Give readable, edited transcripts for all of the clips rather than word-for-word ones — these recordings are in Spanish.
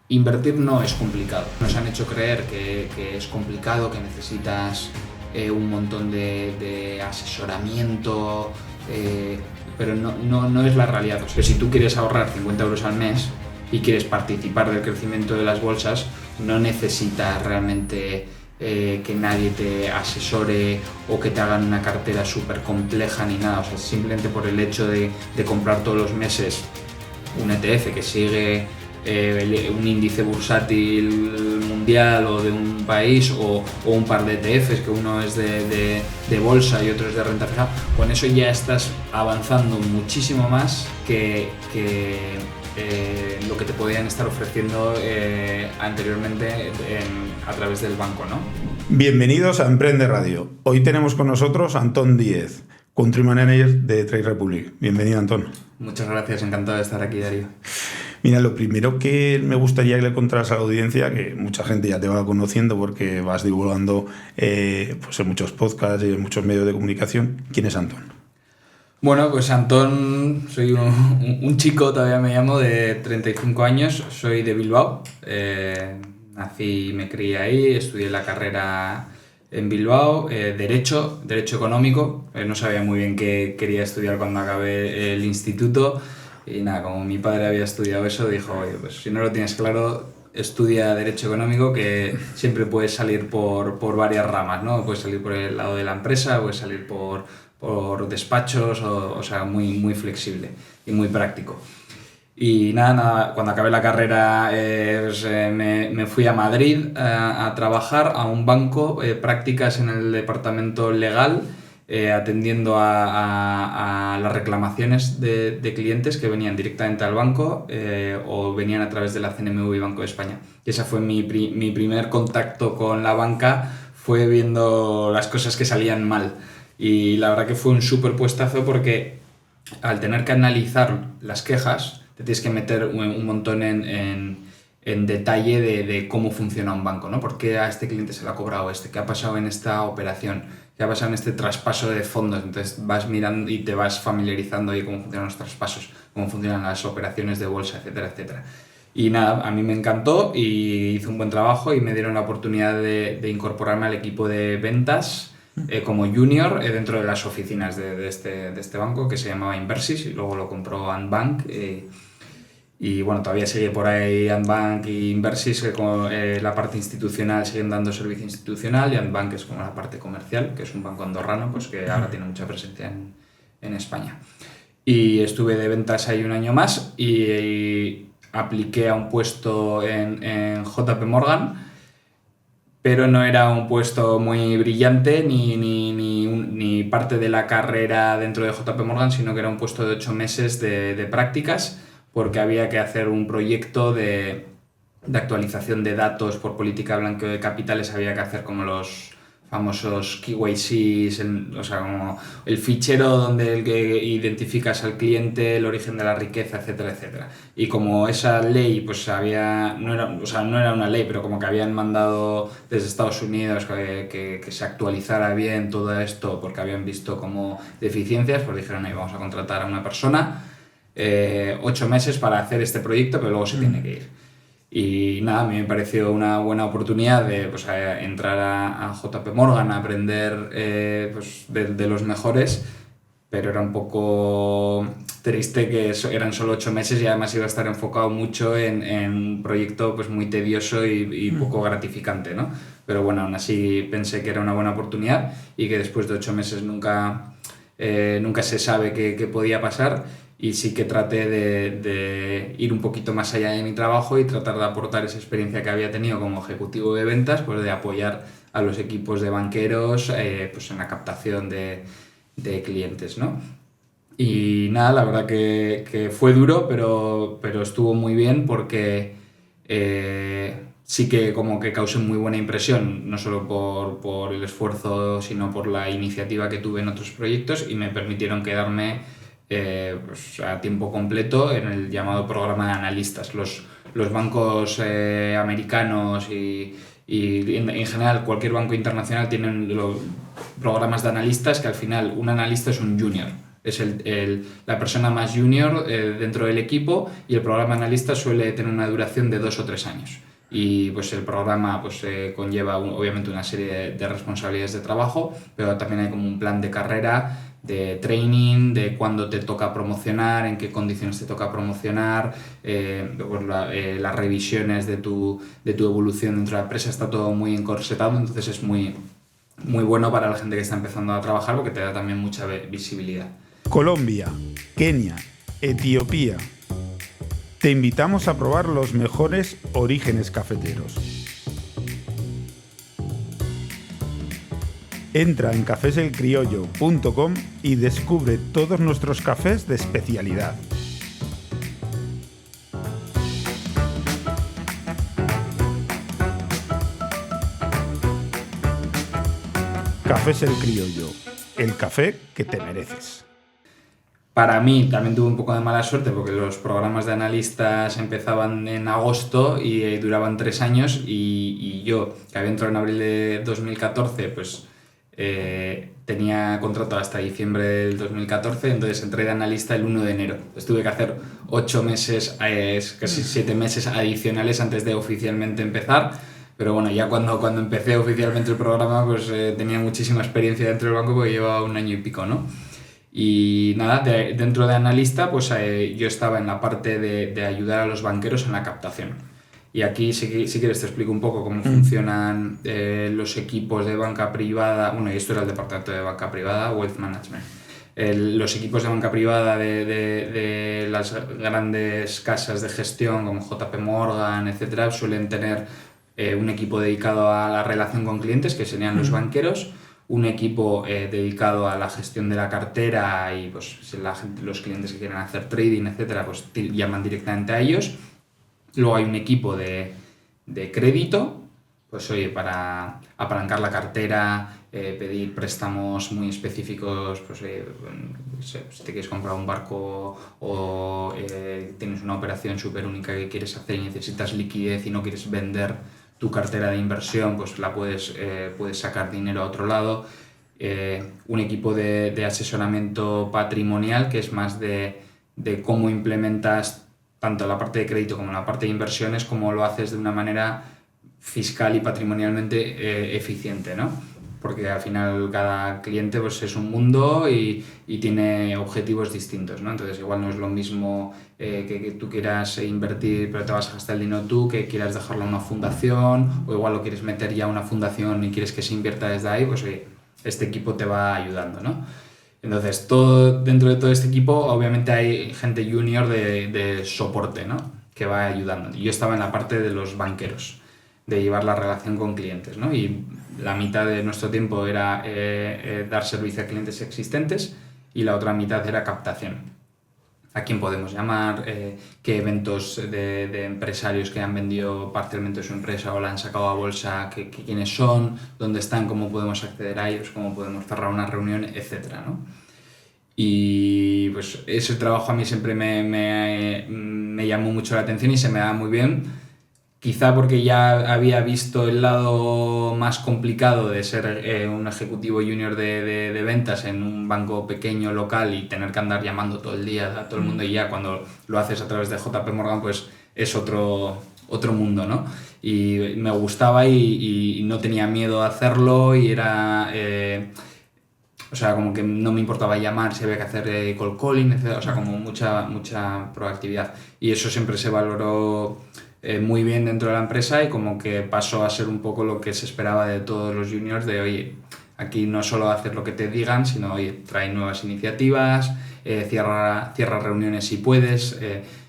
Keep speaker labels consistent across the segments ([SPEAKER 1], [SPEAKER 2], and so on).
[SPEAKER 1] invertir no es complicado. Nos han hecho creer que es complicado, que necesitas un montón de asesoramiento, pero no es la realidad. O sea, si tú quieres ahorrar 50 euros al mes y quieres participar del crecimiento de las bolsas, no necesitas realmente que nadie te asesore o que te hagan una cartera súper compleja ni nada. O sea, simplemente por el hecho de comprar todos los meses un ETF que sigue un índice bursátil mundial o de un país, o un par de ETFs, que uno es de bolsa y otro es de renta fija, con eso ya estás avanzando muchísimo más que lo que te podían estar ofreciendo anteriormente a través del banco, ¿no?
[SPEAKER 2] Bienvenidos a Emprende Radio. Hoy tenemos con nosotros a Antón Díez, Country Manager de Trade Republic. Bienvenido, Antón.
[SPEAKER 1] Muchas gracias, encantado de estar aquí, Darío.
[SPEAKER 2] Mira, lo primero que me gustaría que le contaras a la audiencia, que mucha gente ya te va conociendo porque vas divulgando pues en muchos podcasts y en muchos medios de comunicación. ¿Quién es Antón?
[SPEAKER 1] Bueno, pues Antón, soy un chico, todavía me llamo, de 35 años, soy de Bilbao, nací y me crié ahí, estudié la carrera en Bilbao, Derecho Económico, no sabía muy bien qué quería estudiar cuando acabé el instituto. Y nada, como mi padre había estudiado eso, dijo, oye, pues si no lo tienes claro, estudia Derecho Económico, que siempre puedes salir por varias ramas, ¿no? Puedes salir por el lado de la empresa, puedes salir por despachos, o sea, muy flexible y muy práctico. Y nada, cuando acabé la carrera me fui a Madrid a trabajar a un banco, prácticas en el departamento legal, atendiendo a las reclamaciones de clientes que venían directamente al banco o venían a través de la CNMV y Banco de España. Y ese fue mi primer contacto con la banca, fue viendo las cosas que salían mal. Y la verdad que fue un súper puestazo, porque al tener que analizar las quejas, te tienes que meter un montón en detalle de cómo funciona un banco, ¿no? ¿Por qué a este cliente se le ha cobrado este? ¿Qué ha pasado en esta operación? ¿Qué ha pasado en este traspaso de fondos? Entonces vas mirando y te vas familiarizando de cómo funcionan los traspasos, cómo funcionan las operaciones de bolsa, etcétera, etcétera. Y nada, a mí me encantó y hice un buen trabajo y me dieron la oportunidad de incorporarme al equipo de ventas como junior dentro de las oficinas de este banco, que se llamaba Inversis, y luego lo compró Antbank. Y bueno, todavía sigue por ahí Antbank y Inversis, la parte institucional siguen dando servicio institucional, y Antbank es como la parte comercial, que es un banco andorrano, pues que ahora tiene mucha presencia en España. Y estuve de ventas ahí un año más y apliqué a un puesto en JP Morgan, pero no era un puesto muy brillante ni parte de la carrera dentro de JP Morgan, sino que era un puesto de 8 meses de prácticas, porque había que hacer un proyecto de actualización de datos por política de blanqueo de capitales. Había que hacer como los famosos KYCs, o sea, como el fichero donde el que identificas al cliente, el origen de la riqueza, etcétera, etcétera. Y como esa ley, pues no era una ley, pero como que habían mandado desde Estados Unidos que se actualizara bien todo esto, porque habían visto como deficiencias, pues dijeron, vamos a contratar a una persona 8 meses para hacer este proyecto, pero luego se tiene que ir. Y nada, a mí me pareció una buena oportunidad de entrar a JP Morgan, a aprender pues de los mejores, pero era un poco triste que eran solo 8 meses y además iba a estar enfocado mucho en un proyecto pues muy tedioso y poco gratificante, ¿no? Pero bueno, aún así pensé que era una buena oportunidad y que después de 8 meses nunca se sabe qué podía pasar. Y sí que traté de ir un poquito más allá de mi trabajo y tratar de aportar esa experiencia que había tenido como ejecutivo de ventas, pues de apoyar a los equipos de banqueros pues en la captación de clientes, ¿no? Y nada, la verdad que fue duro, pero estuvo muy bien, porque sí que como que causé muy buena impresión, no solo por el esfuerzo, sino por la iniciativa que tuve en otros proyectos, y me permitieron quedarme pues a tiempo completo en el llamado programa de analistas. Los bancos americanos y en general cualquier banco internacional tienen los programas de analistas, que al final un analista es un junior. Es la persona más junior dentro del equipo, y el programa analista suele tener una duración de 2 o 3 años. Y pues el programa pues, conlleva obviamente una serie de responsabilidades de trabajo, pero también hay como un plan de carrera, de training, de cuándo te toca promocionar, en qué condiciones te toca promocionar, pues las revisiones de tu evolución dentro de la empresa. Está todo muy encorsetado, entonces es muy, muy bueno para la gente que está empezando a trabajar, porque te da también mucha visibilidad.
[SPEAKER 2] Colombia, Kenia, Etiopía. Te invitamos a probar los mejores orígenes cafeteros. Entra en cafeselcriollo.com y descubre todos nuestros cafés de especialidad. Cafés El Criollo, el café que te mereces.
[SPEAKER 1] Para mí también tuve un poco de mala suerte, porque los programas de analistas empezaban en agosto y duraban 3 años, y yo, que había entrado en abril de 2014, pues tenía contrato hasta diciembre del 2014, entonces entré de analista el 1 de enero. Entonces tuve que hacer 8 meses, casi 7 meses adicionales antes de oficialmente empezar. Pero bueno, ya cuando empecé oficialmente el programa, pues tenía muchísima experiencia dentro del banco, porque llevaba 1 año y pico, ¿no? Y nada, dentro de analista, pues yo estaba en la parte de ayudar a los banqueros en la captación. Y aquí, si quieres, te explico un poco cómo funcionan los equipos de banca privada. Bueno, y esto era el departamento de banca privada, Wealth Management. Los equipos de banca privada de las grandes casas de gestión como JP Morgan, etcétera, suelen tener un equipo dedicado a la relación con clientes, que serían los banqueros, un equipo dedicado a la gestión de la cartera, y pues si los clientes que quieren hacer trading, etcétera, pues llaman directamente a ellos. Luego hay un equipo de crédito, pues oye, para apalancar la cartera, pedir préstamos muy específicos, pues si te quieres comprar un barco o tienes una operación súper única que quieres hacer y necesitas liquidez y no quieres vender tu cartera de inversión, pues puedes sacar dinero a otro lado. Un equipo de asesoramiento patrimonial, que es más de cómo implementas tanto la parte de crédito como la parte de inversiones, cómo lo haces de una manera fiscal y patrimonialmente eficiente, ¿no? Porque al final cada cliente pues es un mundo y tiene objetivos distintos, ¿no? Entonces igual no es lo mismo que tú quieras invertir pero te vas a gastar el dinero tú, que quieras dejarlo a una fundación, o igual lo quieres meter ya a una fundación y quieres que se invierta desde ahí, pues este equipo te va ayudando, ¿no? Entonces dentro de todo este equipo obviamente hay gente junior de soporte, ¿no? Que va ayudando. Yo estaba en la parte de los banqueros, de llevar la relación con clientes, ¿no? Y la mitad de nuestro tiempo era dar servicio a clientes existentes, y la otra mitad era captación. ¿A quién podemos llamar? ¿Qué eventos de empresarios que han vendido parcialmente su empresa o la han sacado a bolsa? ¿Quiénes son? ¿Dónde están? ¿Cómo podemos acceder a ellos? ¿Cómo podemos cerrar una reunión? Etcétera, ¿no? Y pues ese trabajo a mí siempre me llamó mucho la atención y se me da muy bien. Quizá porque ya había visto el lado más complicado de ser un ejecutivo junior de ventas en un banco pequeño local y tener que andar llamando todo el día a todo el mundo, y ya cuando lo haces a través de JP Morgan pues es otro mundo, ¿no? Y me gustaba y no tenía miedo a hacerlo, y era... o sea, como que no me importaba llamar si había que hacer cold calling, etc. O sea, como mucha proactividad. Y eso siempre se valoró muy bien dentro de la empresa, y como que pasó a ser un poco lo que se esperaba de todos los juniors, de oye, aquí no solo hacer lo que te digan, sino oye, trae nuevas iniciativas, cierra reuniones si puedes,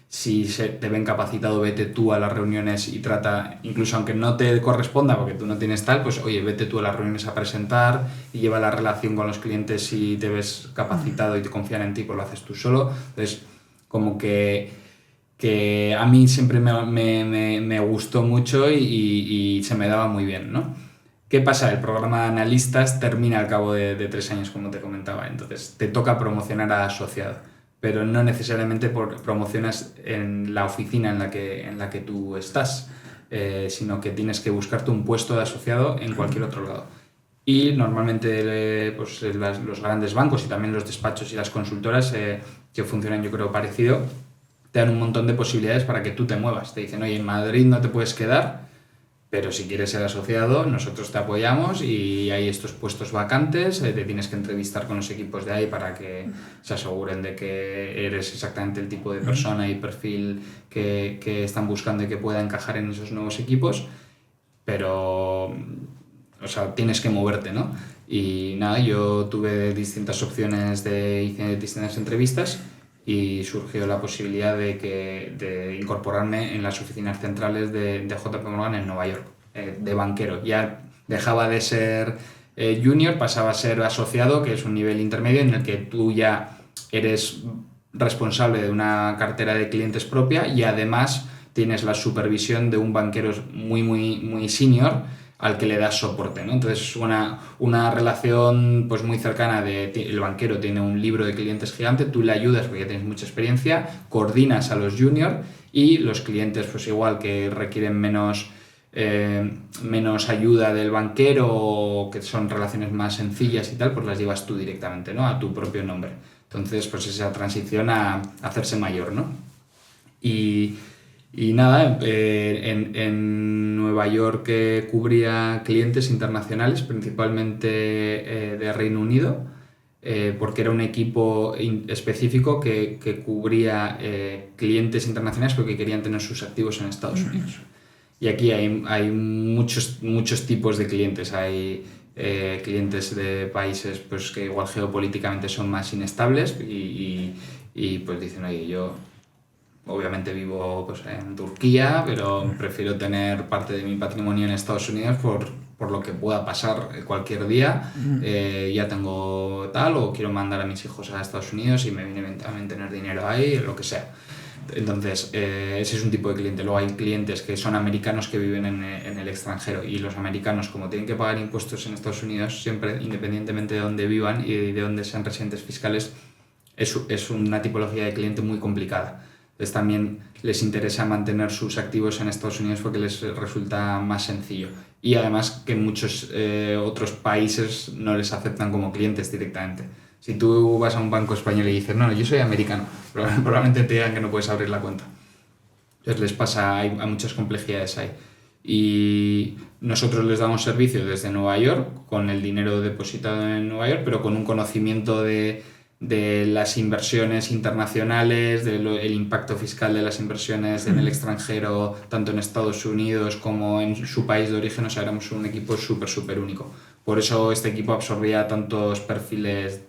[SPEAKER 1] si te ven capacitado, vete tú a las reuniones y trata, incluso aunque no te corresponda porque tú no tienes tal, pues oye, vete tú a las reuniones a presentar y lleva la relación con los clientes. Si te ves capacitado y te confían en ti, pues lo haces tú solo. Entonces, como que a mí siempre me gustó mucho y se me daba muy bien, ¿no? ¿Qué pasa? El programa de analistas termina al cabo de 3 años, como te comentaba. Entonces, te toca promocionar a asociado, pero no necesariamente promocionas en la oficina en la que tú estás, sino que tienes que buscarte un puesto de asociado en cualquier otro lado. Y normalmente pues, los grandes bancos y también los despachos y las consultoras que funcionan yo creo parecido, te dan un montón de posibilidades para que tú te muevas. Te dicen, oye, en Madrid no te puedes quedar, pero si quieres ser asociado, nosotros te apoyamos y hay estos puestos vacantes, te tienes que entrevistar con los equipos de ahí para que se aseguren de que eres exactamente el tipo de persona y perfil que están buscando y que pueda encajar en esos nuevos equipos, pero, o sea, tienes que moverte, ¿no? Y nada, yo tuve distintas opciones, hice distintas entrevistas y surgió la posibilidad de incorporarme en las oficinas centrales de JP Morgan en Nueva York, de banquero. Ya dejaba de ser junior, pasaba a ser asociado, que es un nivel intermedio en el que tú ya eres responsable de una cartera de clientes propia y además tienes la supervisión de un banquero muy senior al que le das soporte, ¿no? Entonces una relación pues muy cercana el banquero tiene un libro de clientes gigante, tú le ayudas porque ya tienes mucha experiencia, coordinas a los juniors y los clientes pues igual que requieren menos ayuda del banquero o que son relaciones más sencillas y tal, pues las llevas tú directamente, ¿no? A tu propio nombre. Entonces pues esa transición a hacerse mayor, ¿no? Y nada, en Nueva York cubría clientes internacionales, principalmente de Reino Unido, porque era un equipo específico que cubría clientes internacionales porque querían tener sus activos en Estados Unidos. Y aquí hay muchos tipos de clientes. Hay clientes de países pues, que igual geopolíticamente son más inestables y pues dicen, oye, yo obviamente vivo pues, en Turquía, pero prefiero tener parte de mi patrimonio en Estados Unidos por lo que pueda pasar cualquier día. Ya tengo tal, o quiero mandar a mis hijos a Estados Unidos y me viene bien también tener dinero ahí, lo que sea. Entonces, ese es un tipo de cliente. Luego hay clientes que son americanos que viven en el extranjero y los americanos, como tienen que pagar impuestos en Estados Unidos, siempre, independientemente de dónde vivan y de dónde sean residentes fiscales, es una tipología de cliente muy complicada. Entonces también les interesa mantener sus activos en Estados Unidos porque les resulta más sencillo. Y además que en muchos otros países no les aceptan como clientes directamente. Si tú vas a un banco español y dices, no, yo soy americano, probablemente te digan que no puedes abrir la cuenta. Entonces les pasa, hay muchas complejidades ahí. Y nosotros les damos servicio desde Nueva York, con el dinero depositado en Nueva York, pero con un conocimiento de las inversiones internacionales, del impacto fiscal de las inversiones en el extranjero, tanto en Estados Unidos como en su país de origen. O sea, éramos un equipo súper único. Por eso este equipo absorbía tantos perfiles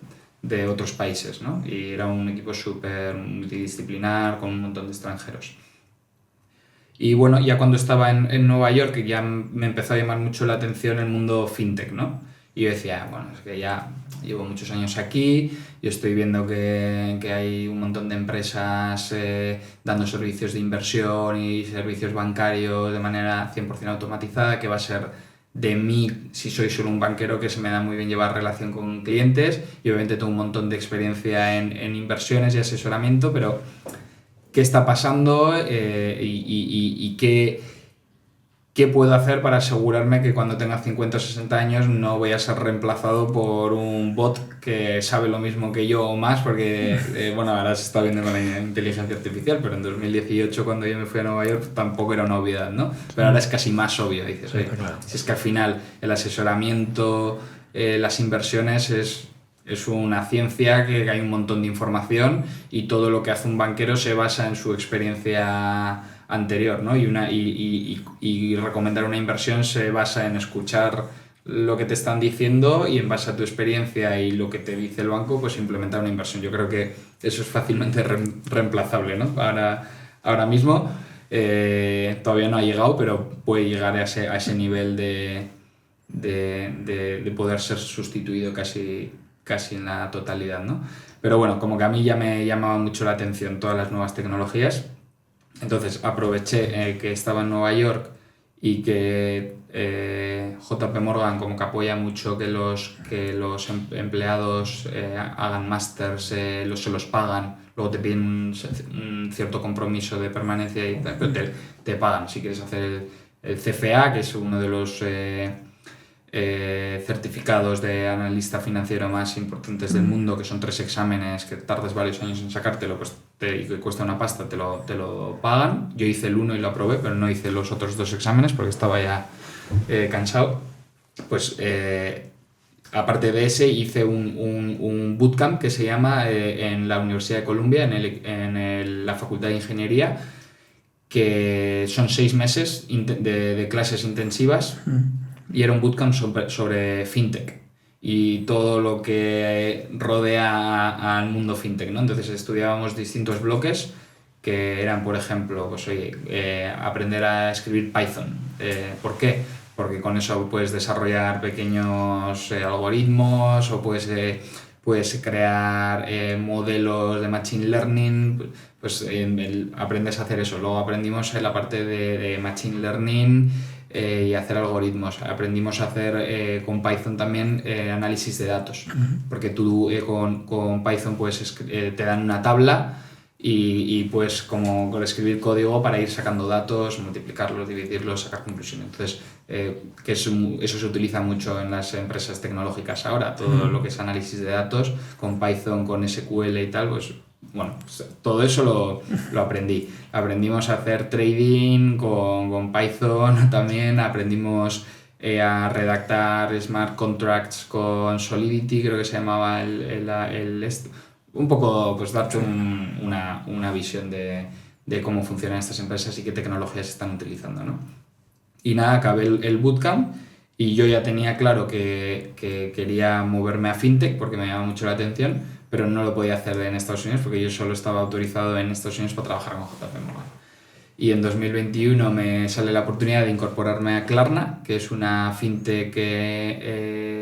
[SPEAKER 1] de otros países, ¿no? Y era un equipo súper multidisciplinar con un montón de extranjeros. Y bueno, ya cuando estaba en Nueva York ya me empezó a llamar mucho la atención el mundo fintech, ¿no? Y yo decía, bueno, es que ya llevo muchos años aquí, yo estoy viendo que hay un montón de empresas dando servicios de inversión y servicios bancarios de manera 100% automatizada, que va a ser de mí, si soy solo un banquero, que se me da muy bien llevar relación con clientes y obviamente tengo un montón de experiencia en inversiones y asesoramiento, pero ¿qué está pasando y qué puedo hacer para asegurarme que cuando tenga 50 o 60 años no voy a ser reemplazado por un bot que sabe lo mismo que yo o más? Porque, bueno, ahora se está viendo con la inteligencia artificial, pero en 2018 cuando yo me fui a Nueva York tampoco era una obviedad, ¿no? Pero ahora es casi más obvio, dices, oye, claro. Si es que al final el asesoramiento, las inversiones es una ciencia que hay un montón de información y todo lo que hace un banquero se basa en su experiencia anterior, ¿no? Y recomendar una inversión se basa en escuchar lo que te están diciendo y en base a tu experiencia y lo que te dice el banco, pues implementar una inversión. Yo creo que eso es fácilmente reemplazable, ¿no? Ahora mismo todavía no ha llegado, pero puede llegar a ese nivel de poder ser sustituido casi en la totalidad, ¿no? Pero bueno, como que a mí ya me llamaba mucho la atención todas las nuevas tecnologías. Entonces aproveché que estaba en Nueva York y que JP Morgan como que apoya mucho que los empleados hagan másters, se los pagan, luego te piden un cierto compromiso de permanencia y te pagan. Si quieres hacer el CFA, que es uno de los certificados de analista financiero más importantes del mundo, que son 3 exámenes que tardas varios años en sacártelo, pues y que cuesta una pasta, te lo pagan. Yo hice el 1 y lo aprobé, pero no hice los otros 2 exámenes porque estaba ya cansado. Pues aparte de ese, hice un bootcamp que se llama en la Universidad de Columbia, en la Facultad de Ingeniería, que son 6 meses de clases intensivas, y era un bootcamp sobre fintech y todo lo que rodea al mundo fintech, ¿no? Entonces estudiábamos distintos bloques que eran, por ejemplo, pues oye, aprender a escribir Python. ¿Por qué? Porque con eso puedes desarrollar pequeños algoritmos, o puedes crear modelos de machine learning, pues aprendes a hacer eso. Luego aprendimos en la parte de machine learning y hacer algoritmos. Aprendimos a hacer con Python también análisis de datos, porque tú con Python te dan una tabla y pues como escribir código para ir sacando datos, multiplicarlos, dividirlos, sacar conclusiones. Entonces, que eso se utiliza mucho en las empresas tecnológicas ahora, todo lo que es análisis de datos con Python, con SQL y tal, pues bueno, todo eso lo aprendí. Aprendimos a hacer trading con Python también, aprendimos a redactar smart contracts con Solidity, creo que se llamaba un poco, pues darte una visión de cómo funcionan estas empresas y qué tecnologías están utilizando, ¿no? Y nada, acabé el bootcamp y yo ya tenía claro que quería moverme a fintech porque me llama mucho la atención, pero no lo podía hacer en Estados Unidos porque yo solo estaba autorizado en Estados Unidos para trabajar con JP Morgan. Y en 2021 me sale la oportunidad de incorporarme a Klarna, que es una fintech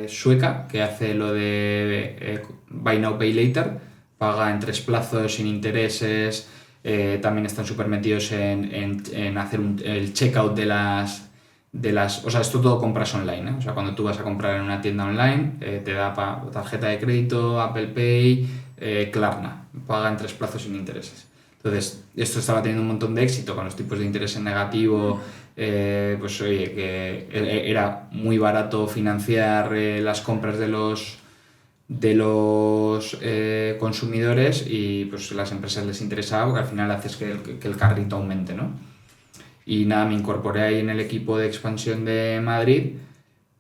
[SPEAKER 1] sueca que hace lo de Buy Now, Pay Later, paga en 3 plazos sin intereses. También están súper metidos en hacer el checkout de las... O sea, esto todo compras online, ¿eh? O sea, cuando tú vas a comprar en una tienda online, te da tarjeta de crédito, Apple Pay, Klarna, paga en 3 plazos sin intereses. Entonces, esto estaba teniendo un montón de éxito con los tipos de interés en negativo, pues oye, que era muy barato financiar las compras de los consumidores, y pues a las empresas les interesaba porque al final haces que el carrito aumente, ¿no? Y nada, me incorporé ahí en el equipo de expansión de Madrid,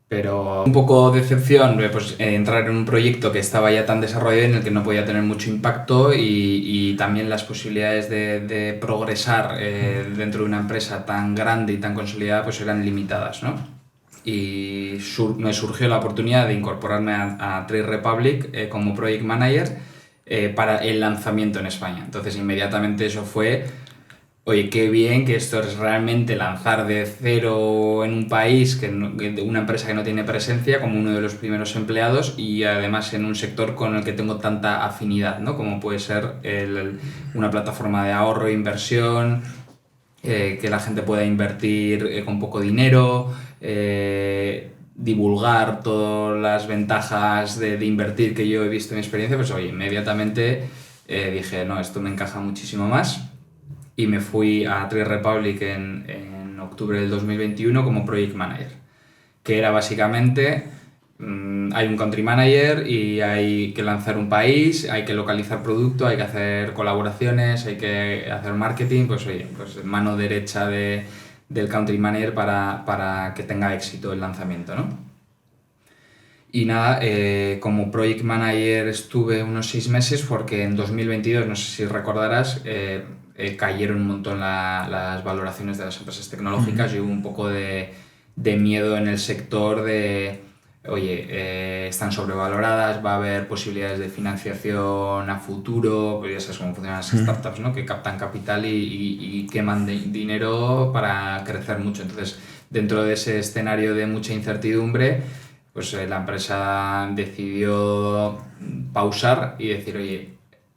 [SPEAKER 1] pero un poco decepción, pues entrar en un proyecto que estaba ya tan desarrollado en el que no podía tener mucho impacto, y también las posibilidades de progresar dentro de una empresa tan grande y tan consolidada pues eran limitadas, ¿no? Y me surgió la oportunidad de incorporarme a Trade Republic como Project Manager para el lanzamiento en España. Entonces inmediatamente eso fue... Oye, qué bien que esto es realmente lanzar de cero en un país, una empresa que no tiene presencia, como uno de los primeros empleados, y además en un sector con el que tengo tanta afinidad, ¿no? Como puede ser una plataforma de ahorro e inversión, que la gente pueda invertir con poco dinero, divulgar todas las ventajas de invertir que yo he visto en mi experiencia. Pues oye, inmediatamente dije, no, esto me encaja muchísimo más. Y me fui a Trade Republic en octubre del 2021 como Project Manager, que era básicamente, hay un Country Manager y hay que lanzar un país, hay que localizar producto, hay que hacer colaboraciones, hay que hacer marketing, pues oye, pues mano derecha del Country Manager para que tenga éxito el lanzamiento, ¿no? Y nada, como Project Manager estuve unos 6 meses porque en 2022, no sé si recordarás, cayeron un montón las valoraciones de las empresas tecnológicas y hubo un poco de miedo en el sector de, oye, están sobrevaloradas, va a haber posibilidades de financiación a futuro, pues ya sabes cómo funcionan las startups, ¿no? Que captan capital y queman dinero para crecer mucho. Entonces, dentro de ese escenario de mucha incertidumbre, pues la empresa decidió pausar y decir, oye,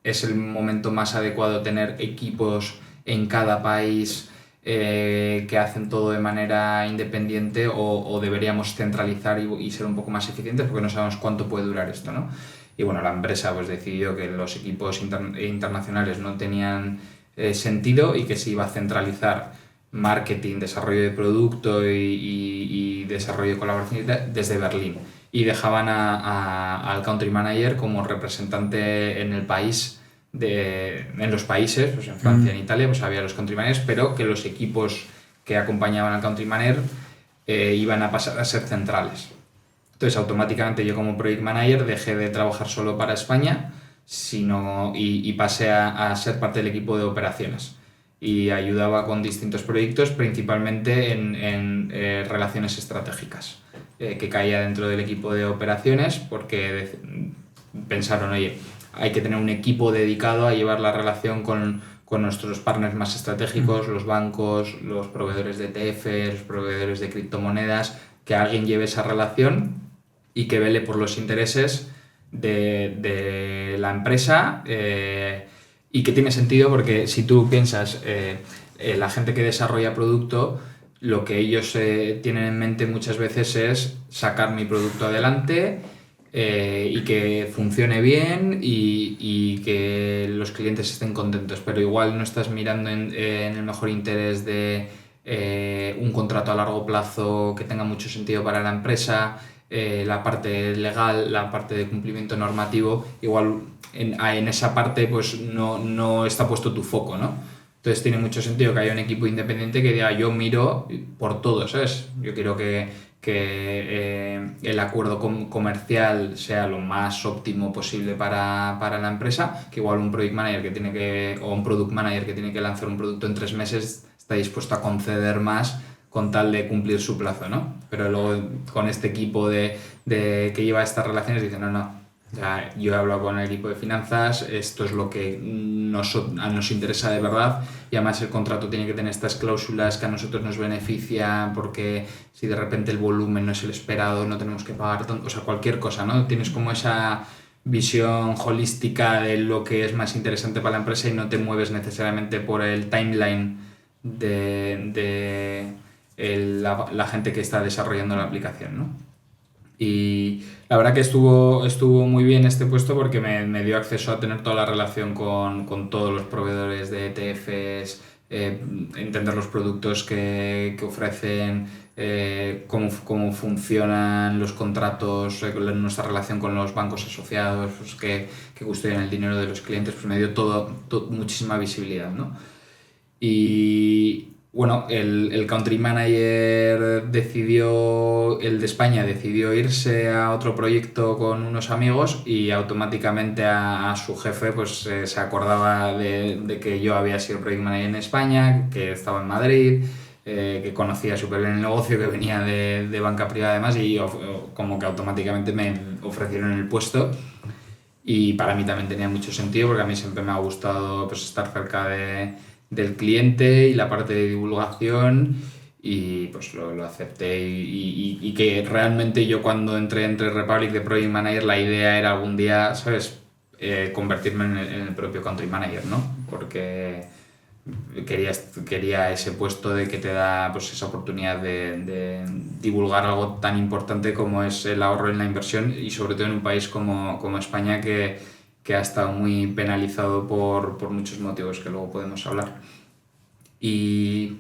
[SPEAKER 1] es el momento más adecuado tener equipos en cada país que hacen todo de manera independiente, o deberíamos centralizar y ser un poco más eficientes porque no sabemos cuánto puede durar esto, ¿no? Y bueno, la empresa pues decidió que los equipos internacionales no tenían sentido y que se iba a centralizar marketing, desarrollo de producto y desarrollo de colaboración desde Berlín. Y dejaban al country manager como representante en el país, en los países, pues en Francia, en Italia, pues había los country managers, pero que los equipos que acompañaban al country manager iban a pasar a ser centrales. Entonces, automáticamente yo como project manager dejé de trabajar solo para España y pasé a ser parte del equipo de operaciones. Y ayudaba con distintos proyectos, principalmente en relaciones estratégicas, que caía dentro del equipo de operaciones porque pensaron, oye, hay que tener un equipo dedicado a llevar la relación con nuestros partners más estratégicos, los bancos, los proveedores de ETF, los proveedores de criptomonedas, que alguien lleve esa relación y que vele por los intereses de la empresa, y que tiene sentido porque si tú piensas, la gente que desarrolla producto, lo que ellos tienen en mente muchas veces es sacar mi producto adelante y que funcione bien y que los clientes estén contentos, pero igual no estás mirando en el mejor interés de un contrato a largo plazo que tenga mucho sentido para la empresa, la parte legal, la parte de cumplimiento normativo, igual en esa parte pues no está puesto tu foco, ¿no? Entonces tiene mucho sentido que haya un equipo independiente que diga, yo miro por todo, ¿sabes? Yo quiero que el acuerdo comercial sea lo más óptimo posible para la empresa, que igual un project manager o un product manager que tiene que lanzar un producto en 3 meses está dispuesto a conceder más con tal de cumplir su plazo, ¿no? Pero luego con este equipo que lleva estas relaciones dicen, no, ya, yo he hablado con el equipo de finanzas, esto es lo que nos interesa de verdad, y además el contrato tiene que tener estas cláusulas que a nosotros nos benefician porque si de repente el volumen no es el esperado no tenemos que pagar tanto, o sea, cualquier cosa, ¿no? Tienes como esa visión holística de lo que es más interesante para la empresa y no te mueves necesariamente por el timeline de la gente que está desarrollando la aplicación, ¿no? Y la verdad que estuvo muy bien este puesto porque me dio acceso a tener toda la relación con todos los proveedores de ETFs, entender los productos que ofrecen, cómo funcionan los contratos, nuestra relación con los bancos asociados, pues, que custodian el dinero de los clientes, pues me dio muchísima visibilidad, ¿no? Y bueno, el country manager el de España decidió irse a otro proyecto con unos amigos y automáticamente a su jefe pues se acordaba de que yo había sido project manager en España, que estaba en Madrid, que conocía súper bien el negocio, que venía de banca privada además, y como que automáticamente me ofrecieron el puesto. Y para mí también tenía mucho sentido porque a mí siempre me ha gustado pues estar cerca del cliente y la parte de divulgación, y pues lo acepté y que realmente yo cuando entré en Trade Republic de Project Manager la idea era algún día, ¿sabes? Convertirme en el propio Country Manager, ¿no? Porque quería ese puesto de que te da pues esa oportunidad de divulgar algo tan importante como es el ahorro en la inversión, y sobre todo en un país como España que ha estado muy penalizado por muchos motivos que luego podemos hablar. Y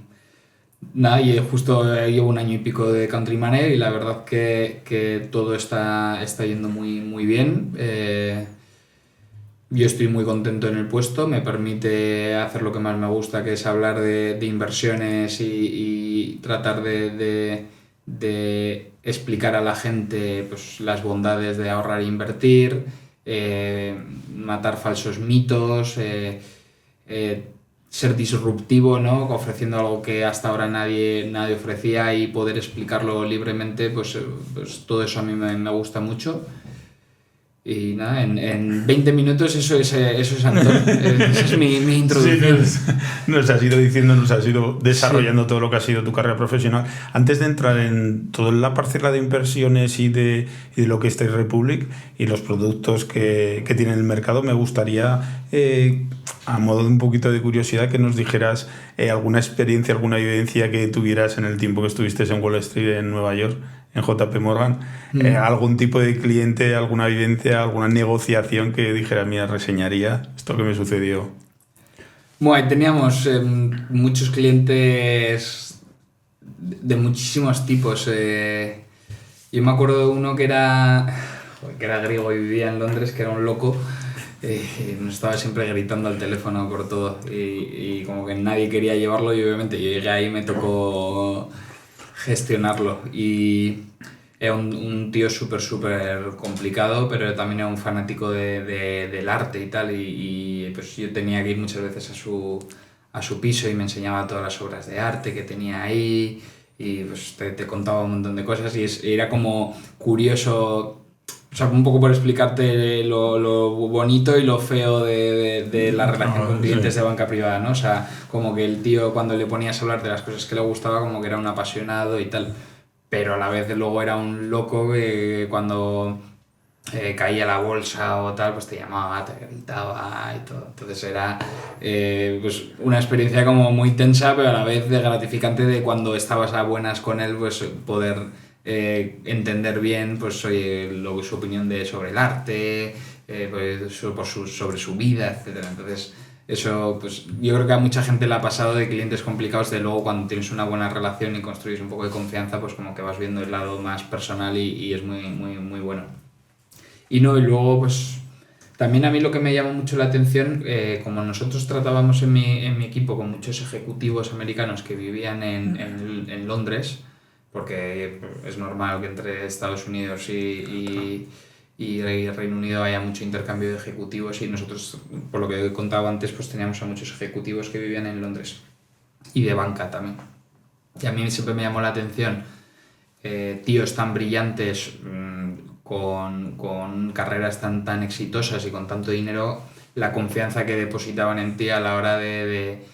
[SPEAKER 1] nada, y justo llevo 1 año y pico de country manager y la verdad que todo está yendo muy, muy bien. Yo estoy muy contento en el puesto, me permite hacer lo que más me gusta, que es hablar de inversiones y tratar de explicar a la gente pues, las bondades de ahorrar e invertir, matar falsos mitos, ser disruptivo, ¿no? Ofreciendo algo que hasta ahora nadie ofrecía y poder explicarlo libremente, pues todo eso a mí me gusta mucho. Y nada, en 20 minutos eso es Antón. Esa es mi introducción.
[SPEAKER 2] Sí, nos has ido diciendo, nos has ido desarrollando todo lo que ha sido tu carrera profesional. Antes de entrar en toda la parcela de inversiones y de lo que es Trade Republic y los productos que tiene el mercado, me gustaría, a modo de un poquito de curiosidad, que nos dijeras alguna experiencia, alguna vivencia que tuvieras en el tiempo que estuviste en Wall Street, en Nueva York, en JP Morgan, algún tipo de cliente, alguna vivencia, alguna negociación que dijera, mira, reseñaría esto que me sucedió.
[SPEAKER 1] Bueno, teníamos muchos clientes de muchísimos tipos. Yo me acuerdo de uno que era griego y vivía en Londres, que era un loco. Nos estaba siempre gritando al teléfono por todo y como que nadie quería llevarlo y obviamente yo llegué ahí y me tocó gestionarlo y era un tío súper complicado, pero también era un fanático del arte y tal y pues yo tenía que ir muchas veces a su piso y me enseñaba todas las obras de arte que tenía ahí y pues te contaba un montón de cosas y era como curioso. O sea, un poco por explicarte lo bonito y lo feo de la relación con clientes de banca privada, ¿no? O sea, como que el tío cuando le ponías a hablar de las cosas que le gustaba, como que era un apasionado y tal. Pero a la vez luego era un loco que cuando caía la bolsa o tal, pues te llamaba, te gritaba y todo. Entonces era pues una experiencia como muy tensa, pero a la vez de gratificante de cuando estabas a buenas con él, pues poder entender bien pues oye, su opinión sobre el arte, pues, sobre su vida, etcétera. Entonces eso pues yo creo que a mucha gente le ha pasado de clientes complicados de luego cuando tienes una buena relación y construyes un poco de confianza pues como que vas viendo el lado más personal y es muy bueno. Y no, y luego pues también a mí lo que me llama mucho la atención, como nosotros tratábamos en mi equipo con muchos ejecutivos americanos que vivían en Londres, porque es normal que entre Estados Unidos y Reino Unido haya mucho intercambio de ejecutivos y nosotros, por lo que he contado antes, pues teníamos a muchos ejecutivos que vivían en Londres y de banca también. Y a mí siempre me llamó la atención tíos tan brillantes con carreras tan exitosas y con tanto dinero, la confianza que depositaban en ti a la hora de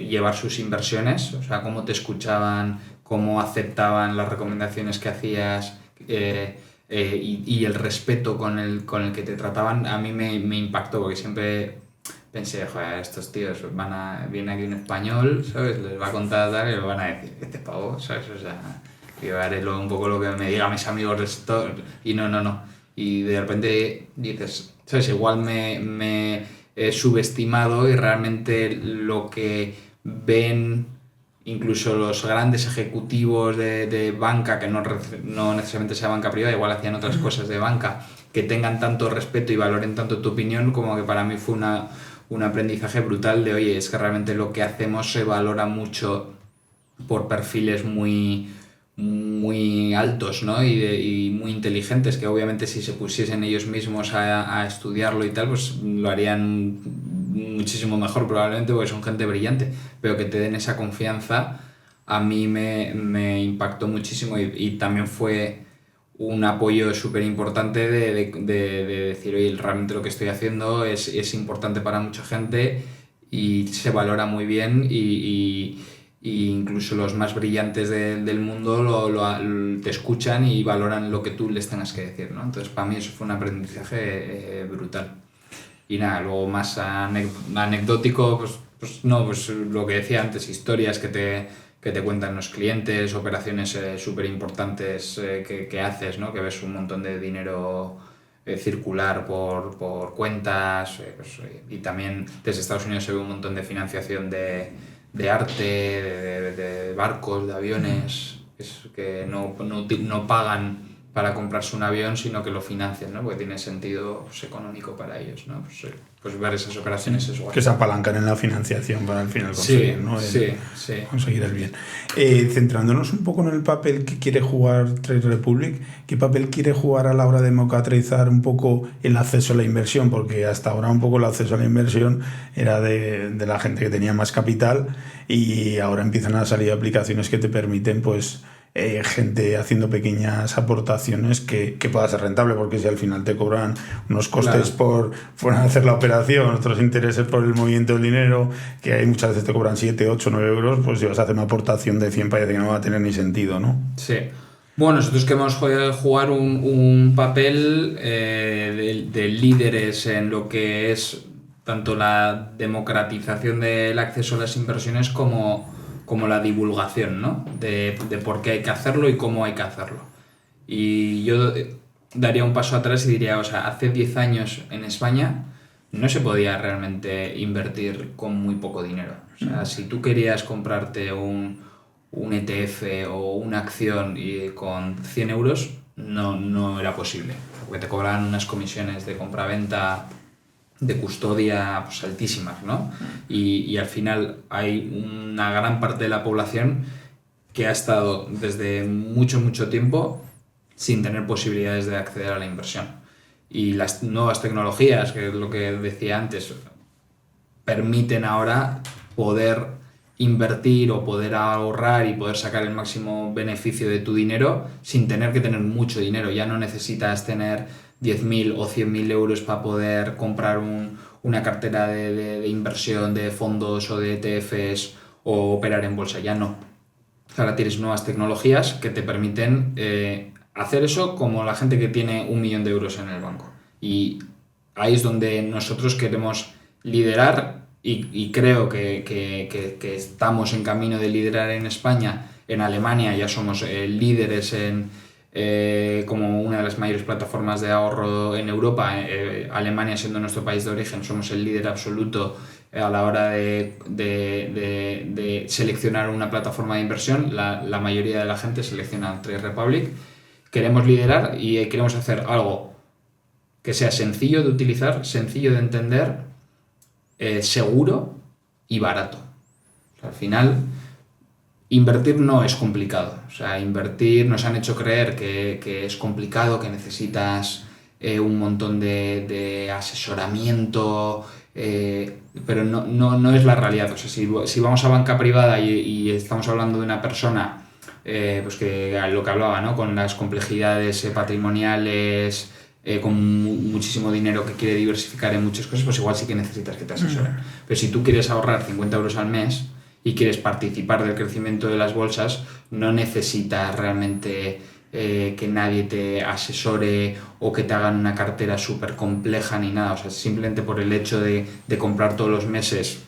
[SPEAKER 1] llevar sus inversiones, o sea, cómo te escuchaban, cómo aceptaban las recomendaciones que hacías y el respeto con el que te trataban, a mí me impactó porque siempre pensé, joder, estos tíos viene aquí un español, ¿sabes? Les va a contar tal y le van a decir, este pavo, ¿sabes? O sea, yo haré un poco lo que me digan mis amigos del sector y no. Y de repente dices, ¿sabes? Igual me he subestimado y realmente lo que ven incluso los grandes ejecutivos de banca, que no necesariamente sea banca privada, igual hacían otras cosas de banca, que tengan tanto respeto y valoren tanto tu opinión, como que para mí fue un aprendizaje brutal de, oye, es que realmente lo que hacemos se valora mucho por perfiles muy altos, ¿no? Y muy inteligentes, que obviamente si se pusiesen ellos mismos a estudiarlo y tal, pues lo harían muchísimo mejor probablemente porque son gente brillante, pero que te den esa confianza a mí me impactó muchísimo y también fue un apoyo súper importante de decir, oye, realmente lo que estoy haciendo es importante para mucha gente y se valora muy bien y incluso los más brillantes del mundo te escuchan y valoran lo que tú les tengas que decir, ¿no? Entonces para mí eso fue un aprendizaje brutal. Y nada, luego más anecdótico, pues no, pues lo que decía antes, historias que te cuentan los clientes, operaciones súper importantes que haces, ¿no? Que ves un montón de dinero circular por cuentas, pues, y también desde Estados Unidos se ve un montón de financiación de arte, de barcos, de aviones, que no pagan para comprarse un avión, sino que lo financian, ¿no? Porque tiene sentido pues, económico para ellos, ¿no? Pues ver esas operaciones es guay.
[SPEAKER 2] Que se apalancan en la financiación para al final conseguir, ¿no?
[SPEAKER 1] Sí.
[SPEAKER 2] Conseguir el bien. Centrándonos un poco en el papel que quiere jugar Trade Republic, ¿qué papel quiere jugar a la hora de democratizar un poco el acceso a la inversión? Porque hasta ahora un poco el acceso a la inversión era de la gente que tenía más capital y ahora empiezan a salir aplicaciones que te permiten, pues, gente haciendo pequeñas aportaciones que pueda ser rentable, porque si al final te cobran unos costes por hacer la operación, otros intereses por el movimiento del dinero, que hay muchas veces te cobran 7, 8, 9 euros, pues si vas a hacer una aportación de 100 parece que no va a tener ni sentido, ¿no?
[SPEAKER 1] Sí. Bueno, nosotros queremos jugar un papel de líderes en lo que es tanto la democratización del acceso a las inversiones como la divulgación, ¿no? De por qué hay que hacerlo y cómo hay que hacerlo. Y yo daría un paso atrás y diría, o sea, hace 10 años en España no se podía realmente invertir con muy poco dinero. O sea, si tú querías comprarte un ETF o una acción y con 100 euros, no era posible, porque te cobraban unas comisiones de compra-venta, de custodia, pues, altísimas, ¿no? Y al final hay una gran parte de la población que ha estado desde mucho tiempo sin tener posibilidades de acceder a la inversión. Y las nuevas tecnologías, que es lo que decía antes, permiten ahora poder invertir o poder ahorrar y poder sacar el máximo beneficio de tu dinero sin tener que tener mucho dinero. Ya no necesitas tener 10.000 o 100.000 euros para poder comprar una cartera de inversión de fondos o de ETFs o operar en bolsa. Ya no. Ahora tienes nuevas tecnologías que te permiten hacer eso como la gente que tiene 1.000.000 de euros en el banco. Y ahí es donde nosotros queremos liderar y creo que estamos en camino de liderar en España. En Alemania ya somos líderes como una de las mayores plataformas de ahorro en Europa. Alemania, siendo nuestro país de origen, somos el líder absoluto a la hora de seleccionar una plataforma de inversión. La mayoría de la gente selecciona Trade Republic. Queremos liderar y queremos hacer algo que sea sencillo de utilizar, sencillo de entender, seguro y barato. O sea, al final, invertir no es complicado. O sea, invertir nos han hecho creer que es complicado, que necesitas un montón de asesoramiento, pero no es la realidad. O sea, si vamos a banca privada y estamos hablando de una persona, pues que lo que hablaba, ¿no? Con las complejidades patrimoniales, con muchísimo dinero que quiere diversificar en muchas cosas, pues igual sí que necesitas que te asesoren. Pero si tú quieres ahorrar 50 euros al mes y quieres participar del crecimiento de las bolsas, no necesitas realmente que nadie te asesore o que te hagan una cartera súper compleja ni nada. O sea, simplemente por el hecho de comprar todos los meses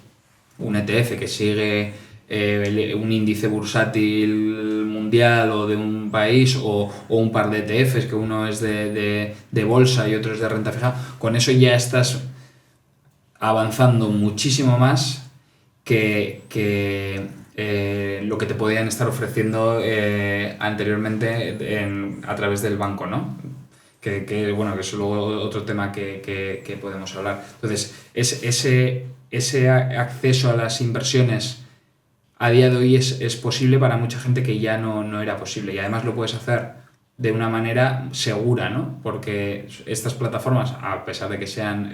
[SPEAKER 1] un ETF que sigue un índice bursátil mundial o de un país o un par de ETFs, que uno es de bolsa y otro es de renta fija, con eso ya estás avanzando muchísimo más que lo que te podían estar ofreciendo anteriormente a través del banco, ¿no? Bueno, que es luego otro tema que podemos hablar. Entonces, ese acceso a las inversiones a día de hoy es posible para mucha gente que ya no era posible, y además lo puedes hacer de una manera segura, ¿no? Porque estas plataformas, a pesar de que sean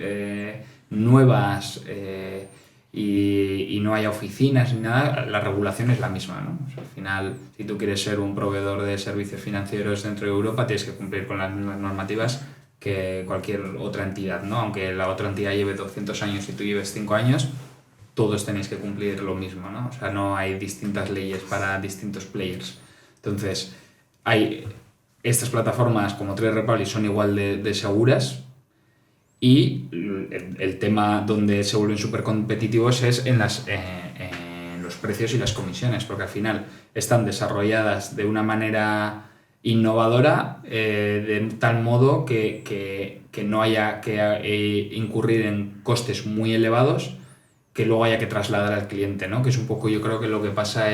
[SPEAKER 1] nuevas y no haya oficinas ni nada, la regulación es la misma, ¿no? O sea, al final, si tú quieres ser un proveedor de servicios financieros dentro de Europa, tienes que cumplir con las mismas normativas que cualquier otra entidad, ¿no? Aunque la otra entidad lleve 200 años y tú lleves 5 años, todos tenéis que cumplir lo mismo, ¿no? O sea, no hay distintas leyes para distintos players. Entonces, hay estas plataformas como Trade Republic son igual de seguras, y el tema donde se vuelven súper competitivos es en los precios y las comisiones, porque al final están desarrolladas de una manera innovadora, de tal modo que no haya que incurrir en costes muy elevados que luego haya que trasladar al cliente, ¿no? Que es un poco, yo creo, que lo que pasa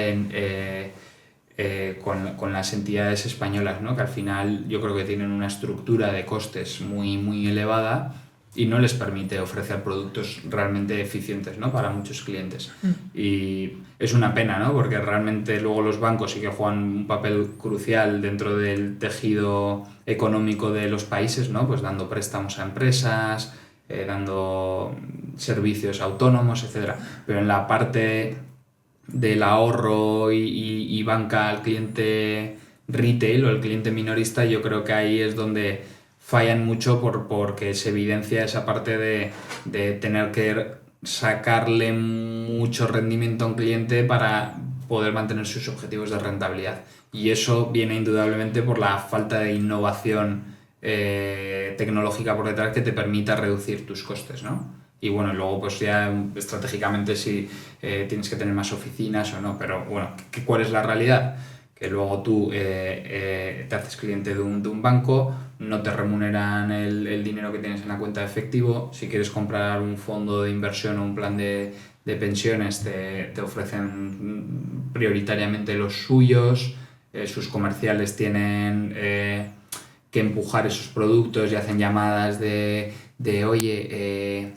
[SPEAKER 1] con las entidades españolas, ¿no? Que al final yo creo que tienen una estructura de costes muy elevada y no les permite ofrecer productos realmente eficientes, ¿no? Para muchos clientes. Y es una pena, ¿no? Porque realmente luego los bancos sí que juegan un papel crucial dentro del tejido económico de los países, ¿no? Pues dando préstamos a empresas, dando servicios autónomos, etc. Pero en la parte del ahorro y banca al cliente retail o el cliente minorista, yo creo que ahí es donde fallan mucho porque se evidencia esa parte de tener que sacarle mucho rendimiento a un cliente para poder mantener sus objetivos de rentabilidad. Y eso viene indudablemente por la falta de innovación tecnológica por detrás que te permita reducir tus costes, ¿no? Y bueno, luego pues ya estratégicamente si tienes que tener más oficinas o no, pero bueno, ¿cuál es la realidad? Que luego tú te haces cliente de un banco, no te remuneran el dinero que tienes en la cuenta de efectivo. Si quieres comprar un fondo de inversión o un plan de pensiones, te ofrecen prioritariamente los suyos. Sus comerciales tienen que empujar esos productos y hacen llamadas de oye,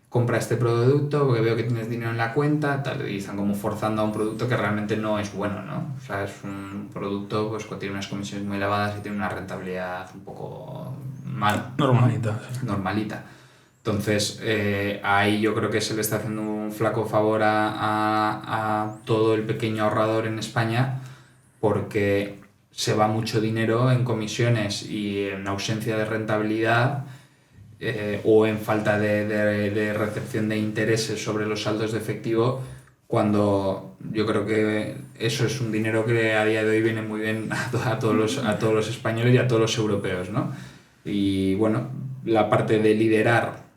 [SPEAKER 1] compra este producto porque veo que tienes dinero en la cuenta, tal, y están como forzando a un producto que realmente no es bueno, ¿no? O sea, es un producto pues, que tiene unas comisiones muy elevadas y tiene una rentabilidad un poco mala.
[SPEAKER 2] Normalita.
[SPEAKER 1] ¿no? Normalita. Entonces, ahí yo creo que se le está haciendo un flaco favor a todo el pequeño ahorrador en España, porque se va mucho dinero en comisiones y en ausencia de rentabilidad, o en falta de recepción de intereses sobre los saldos de efectivo, cuando yo creo que eso es un dinero que a día de hoy viene muy bien a todos los españoles y a todos los europeos, ¿no? Y bueno, la parte de liderar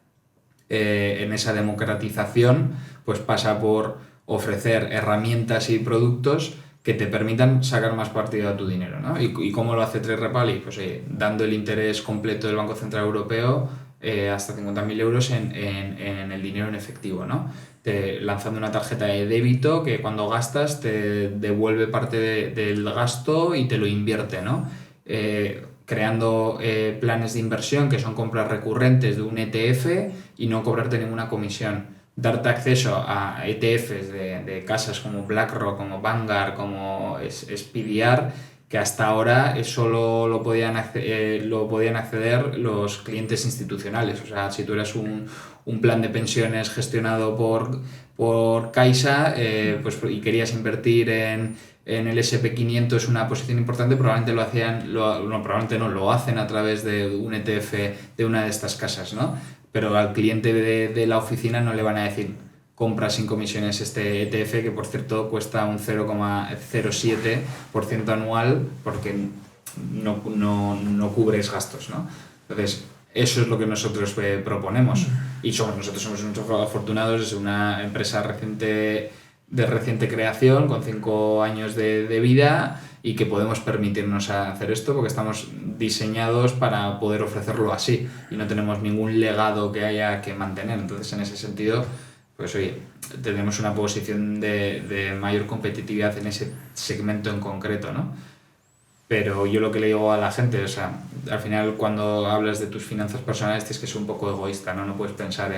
[SPEAKER 1] en esa democratización pues pasa por ofrecer herramientas y productos que te permitan sacar más partido a tu dinero, ¿no? ¿Y cómo lo hace Trade Republic? Pues dando el interés completo del Banco Central Europeo, hasta 50.000 euros en el dinero en efectivo, ¿no? Lanzando una tarjeta de débito que cuando gastas te devuelve parte del gasto y te lo invierte, ¿no? Creando planes de inversión que son compras recurrentes de un ETF y no cobrarte ninguna comisión. Darte acceso a ETFs de casas como BlackRock, como Vanguard, como SPDR, que hasta ahora solo lo podían acceder los clientes institucionales. O sea, si tú eras un plan de pensiones gestionado por Caixa, pues, y querías invertir en el SP500, una posición importante, probablemente lo hacen a través de un ETF de una de estas casas, ¿no? Pero al cliente de la oficina no le van a decir compra sin comisiones este ETF, que por cierto cuesta un 0,07% anual, porque no cubres gastos, ¿no? Entonces, eso es lo que nosotros proponemos. Y nosotros somos unos afortunados, es una empresa de reciente creación, con 5 años de vida, y que podemos permitirnos hacer esto porque estamos diseñados para poder ofrecerlo así y no tenemos ningún legado que haya que mantener. Entonces, en ese sentido, pues oye, tenemos una posición de mayor competitividad en ese segmento en concreto, ¿no? Pero yo lo que le digo a la gente, o sea, al final cuando hablas de tus finanzas personales tienes que ser un poco egoísta, ¿no? No puedes pensar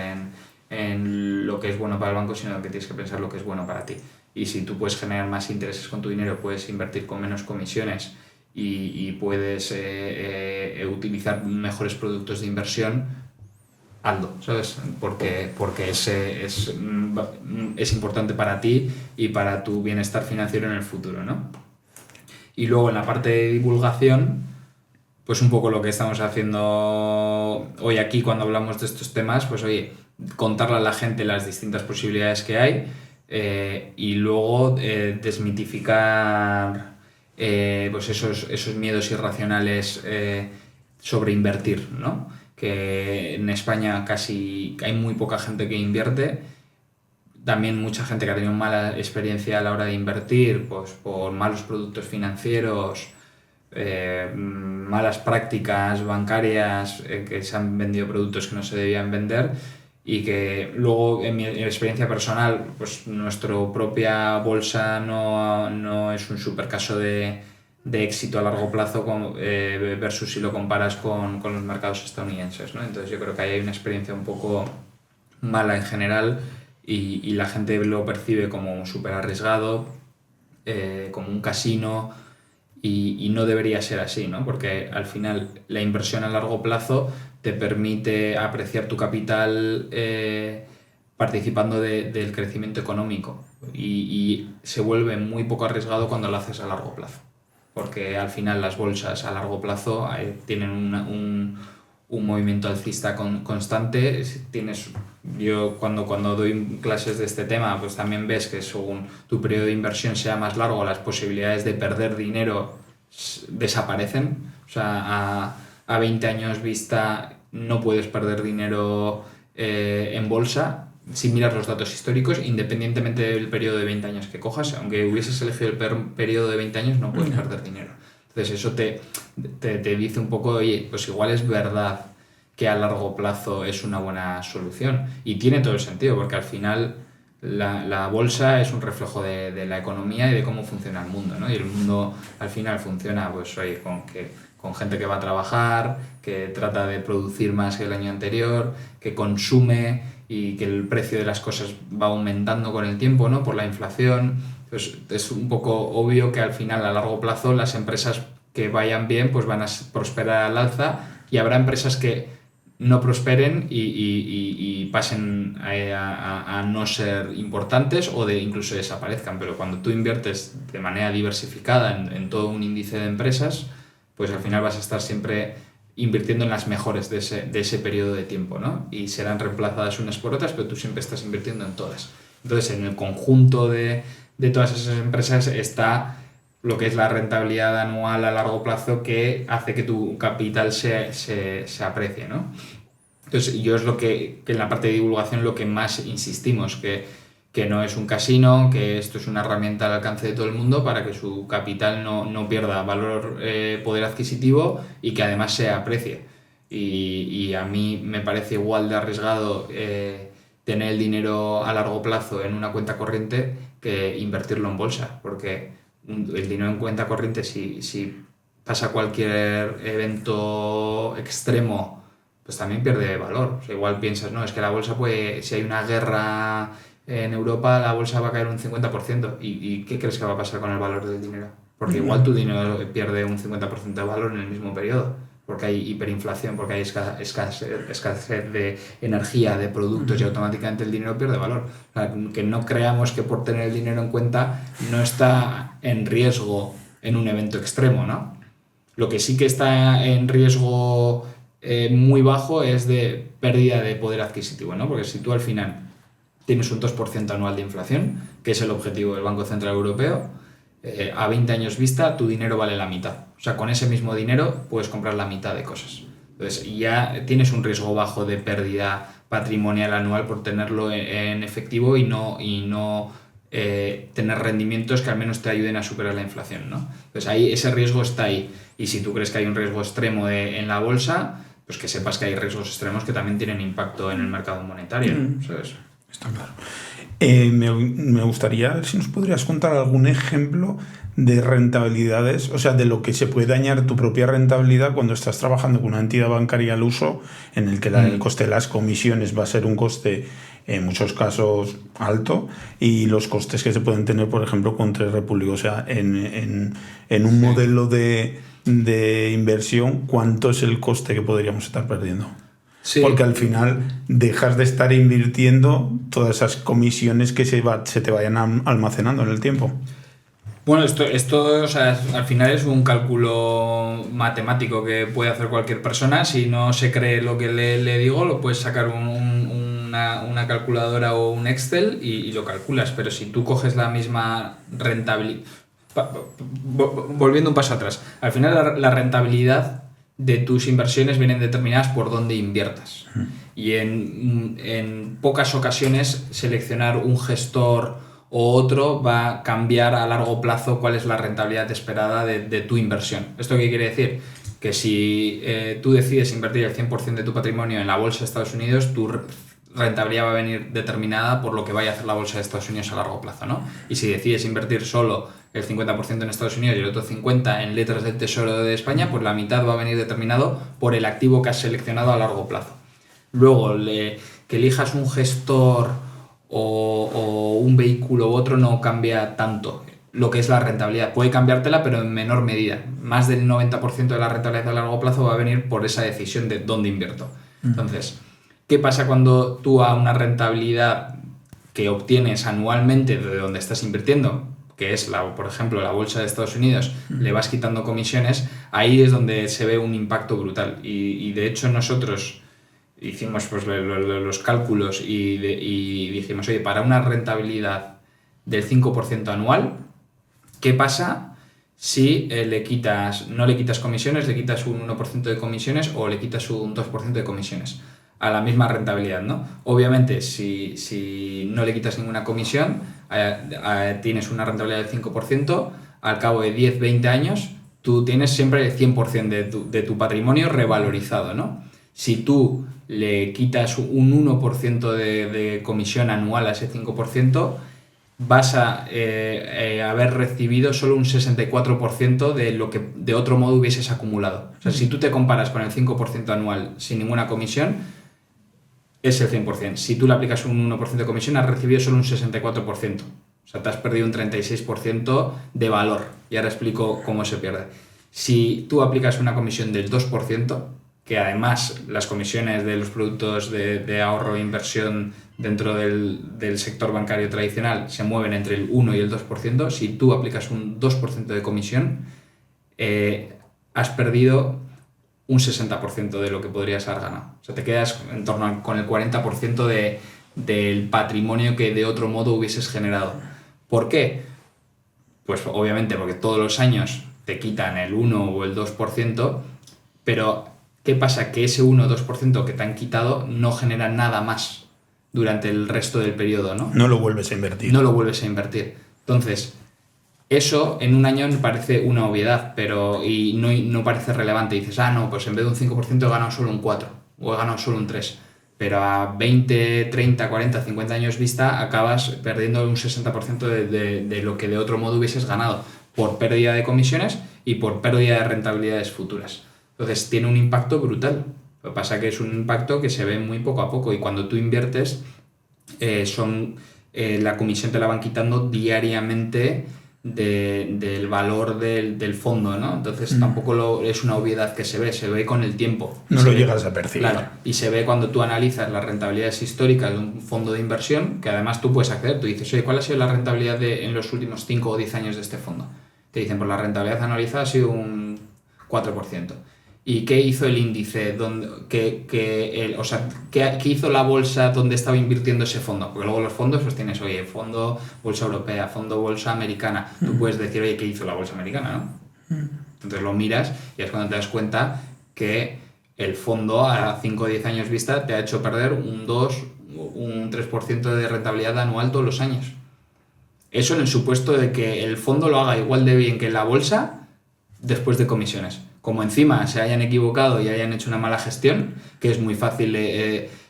[SPEAKER 1] en lo que es bueno para el banco, sino que tienes que pensar lo que es bueno para ti. Y si tú puedes generar más intereses con tu dinero, puedes invertir con menos comisiones y puedes utilizar mejores productos de inversión, hazlo, ¿sabes? Porque es importante para ti y para tu bienestar financiero en el futuro, ¿no? Y luego en la parte de divulgación, pues un poco lo que estamos haciendo hoy aquí cuando hablamos de estos temas, pues oye, contarle a la gente las distintas posibilidades que hay, y luego desmitificar pues esos miedos irracionales sobre invertir, ¿no? Que en España casi hay muy poca gente que invierte. También mucha gente que ha tenido mala experiencia a la hora de invertir, pues por malos productos financieros, malas prácticas bancarias, que se han vendido productos que no se debían vender, y que luego en mi experiencia personal, pues nuestra propia bolsa no es un super caso de éxito a largo plazo versus si lo comparas con los mercados estadounidenses, ¿no? Entonces yo creo que ahí hay una experiencia un poco mala en general. Y la gente lo percibe como súper arriesgado, como un casino, y no debería ser así, ¿no? Porque al final la inversión a largo plazo te permite apreciar tu capital participando del crecimiento económico, y se vuelve muy poco arriesgado cuando lo haces a largo plazo, porque al final las bolsas a largo plazo tienen un movimiento alcista constante. Yo cuando doy clases de este tema, pues también ves que según tu periodo de inversión sea más largo, las posibilidades de perder dinero desaparecen. O sea, a 20 años vista no puedes perder dinero en bolsa si miras los datos históricos, independientemente del periodo de 20 años que cojas. Aunque hubieses elegido el periodo de 20 años, no puedes perder dinero. Entonces eso te dice un poco, oye, pues igual es verdad que a largo plazo es una buena solución. Y tiene todo el sentido, porque al final la bolsa es un reflejo de la economía y de cómo funciona el mundo, ¿no? Y el mundo al final funciona pues, oye, con gente que va a trabajar, que trata de producir más que el año anterior, que consume y que el precio de las cosas va aumentando con el tiempo, ¿no? Por la inflación. Pues es un poco obvio que al final, a largo plazo, las empresas que vayan bien pues van a prosperar al alza, y habrá empresas que no prosperen y pasen a no ser importantes o incluso desaparezcan. Pero cuando tú inviertes de manera diversificada en todo un índice de empresas, pues al final vas a estar siempre invirtiendo en las mejores de ese periodo de tiempo, ¿no? Y serán reemplazadas unas por otras, pero tú siempre estás invirtiendo en todas. Entonces, en el conjunto de todas esas empresas está lo que es la rentabilidad anual a largo plazo, que hace que tu capital se aprecie, ¿no? Entonces, yo es lo que en la parte de divulgación lo que más insistimos, que no es un casino, que esto es una herramienta al alcance de todo el mundo para que su capital no pierda valor, poder adquisitivo, y que además se aprecie. Y a mí me parece igual de arriesgado tener el dinero a largo plazo en una cuenta corriente que invertirlo en bolsa, porque el dinero en cuenta corriente, si pasa cualquier evento extremo, pues también pierde valor. O sea, igual piensas, no, es que la bolsa si hay una guerra en Europa, la bolsa va a caer un 50%. ¿Y qué crees que va a pasar con el valor del dinero? Porque igual tu dinero pierde un 50% de valor en el mismo periodo, porque hay hiperinflación, porque hay escasez de energía, de productos, y automáticamente el dinero pierde valor. O sea, que no creamos que por tener el dinero en cuenta no está en riesgo en un evento extremo, ¿no? Lo que sí que está en riesgo muy bajo es de pérdida de poder adquisitivo, ¿no? Porque si tú al final tienes un 2% anual de inflación, que es el objetivo del Banco Central Europeo, a 20 años vista tu dinero vale la mitad. O sea, con ese mismo dinero puedes comprar la mitad de cosas. Entonces ya tienes un riesgo bajo de pérdida patrimonial anual por tenerlo en efectivo y no tener rendimientos que al menos te ayuden a superar la inflación, ¿no? Entonces ahí ese riesgo está ahí. Y si tú crees que hay un riesgo extremo en la bolsa, pues que sepas que hay riesgos extremos que también tienen impacto en el mercado monetario, ¿sabes?
[SPEAKER 2] Está claro. Me gustaría ver si nos podrías contar algún ejemplo de rentabilidades, o sea, de lo que se puede dañar tu propia rentabilidad cuando estás trabajando con una entidad bancaria al uso, en el que el coste de las comisiones va a ser un coste, en muchos casos, alto, y los costes que se pueden tener, por ejemplo, con Trade Republic. O sea, en un modelo de inversión, ¿cuánto es el coste que podríamos estar perdiendo? Sí. Porque al final dejas de estar invirtiendo todas esas comisiones que se te vayan almacenando en el tiempo.
[SPEAKER 1] Bueno, esto o sea, al final es un cálculo matemático que puede hacer cualquier persona. Si no se cree lo que le digo, lo puedes sacar una calculadora o un Excel y lo calculas. Pero si tú coges la misma rentabilidad... Volviendo un paso atrás, al final la rentabilidad de tus inversiones vienen determinadas por dónde inviertas. Y en pocas ocasiones seleccionar un gestor o otro va a cambiar a largo plazo cuál es la rentabilidad esperada de tu inversión. ¿Esto qué quiere decir? Que si tú decides invertir el 100% de tu patrimonio en la bolsa de Estados Unidos, tu rentabilidad va a venir determinada por lo que vaya a hacer la bolsa de Estados Unidos a largo plazo, ¿no? Y si decides invertir solo el 50% en Estados Unidos y el otro 50% en letras del Tesoro de España, pues la mitad va a venir determinado por el activo que has seleccionado a largo plazo. Luego, que elijas un gestor o un vehículo u otro no cambia tanto lo que es la rentabilidad. Puede cambiártela, pero en menor medida. Más del 90% de la rentabilidad a largo plazo va a venir por esa decisión de dónde invierto. Entonces, ¿qué pasa cuando tú a una rentabilidad que obtienes anualmente de donde estás invirtiendo, que es, por ejemplo, la bolsa de Estados Unidos, le vas quitando comisiones? Ahí es donde se ve un impacto brutal. Y de hecho nosotros hicimos pues, los cálculos y dijimos, oye, para una rentabilidad del 5% anual, ¿qué pasa si no le quitas comisiones, le quitas un 1% de comisiones o le quitas un 2% de comisiones? A la misma rentabilidad, ¿no? Obviamente, si no le quitas ninguna comisión, tienes una rentabilidad del 5%, al cabo de 10-20 años tú tienes siempre el 100% de tu patrimonio revalorizado, ¿no? Si tú le quitas un 1% de comisión anual a ese 5%, vas a haber recibido solo un 64% de lo que de otro modo hubieses acumulado. O sea, si tú te comparas con el 5% anual sin ninguna comisión, es el 100%. Si tú le aplicas un 1% de comisión, has recibido solo un 64%. O sea, te has perdido un 36% de valor. Y ahora explico cómo se pierde. Si tú aplicas una comisión del 2%, que además las comisiones de los productos de ahorro e inversión dentro del sector bancario tradicional se mueven entre el 1 y el 2%, si tú aplicas un 2% de comisión, has perdido un 60% de lo que podrías haber ganado. O sea, te quedas en torno con el 40% del patrimonio que de otro modo hubieses generado. ¿Por qué? Pues obviamente porque todos los años te quitan el 1 o el 2%, pero ¿qué pasa? Que ese 1 o 2% que te han quitado no genera nada más durante el resto del periodo, ¿no?
[SPEAKER 2] No lo vuelves a invertir.
[SPEAKER 1] No lo vuelves a invertir. Entonces, eso en un año parece una obviedad, y no parece relevante. Dices, no, pues en vez de un 5% he ganado solo un 4 o he ganado solo un 3. Pero a 20, 30, 40, 50 años vista acabas perdiendo un 60% de lo que de otro modo hubieses ganado por pérdida de comisiones y por pérdida de rentabilidades futuras. Entonces tiene un impacto brutal. Lo que pasa es que es un impacto que se ve muy poco a poco y cuando tú inviertes la comisión te la van quitando diariamente del valor del fondo, ¿no? Entonces tampoco es una obviedad que se ve con el tiempo.
[SPEAKER 2] No lo llegas a percibir.
[SPEAKER 1] Claro, y se ve cuando tú analizas las rentabilidades históricas de un fondo de inversión, que además tú puedes acceder, tú dices, oye, ¿cuál ha sido la rentabilidad en los últimos 5 o 10 años de este fondo? Te dicen, pues la rentabilidad anualizada ha sido un 4%. ¿Y qué hizo el índice? ¿Qué hizo la bolsa donde estaba invirtiendo ese fondo? Porque luego los fondos, pues tienes, oye, fondo bolsa europea, fondo bolsa americana. Tú puedes decir, oye, ¿qué hizo la bolsa americana, no? Entonces lo miras y es cuando te das cuenta que el fondo a 5 o 10 años vista te ha hecho perder un 2, un 3% de rentabilidad anual todos los años. Eso en el supuesto de que el fondo lo haga igual de bien que la bolsa después de comisiones. Como encima se hayan equivocado y hayan hecho una mala gestión, que es muy fácil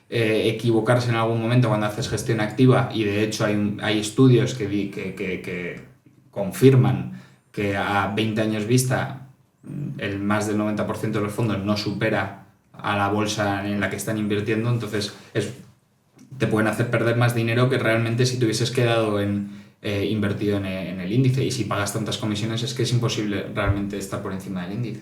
[SPEAKER 1] equivocarse en algún momento cuando haces gestión activa, y de hecho hay estudios que confirman que a 20 años vista el más del 90% de los fondos no supera a la bolsa en la que están invirtiendo, entonces te pueden hacer perder más dinero que realmente si te hubieses quedado invertido en el índice, y si pagas tantas comisiones es que es imposible realmente estar por encima del índice.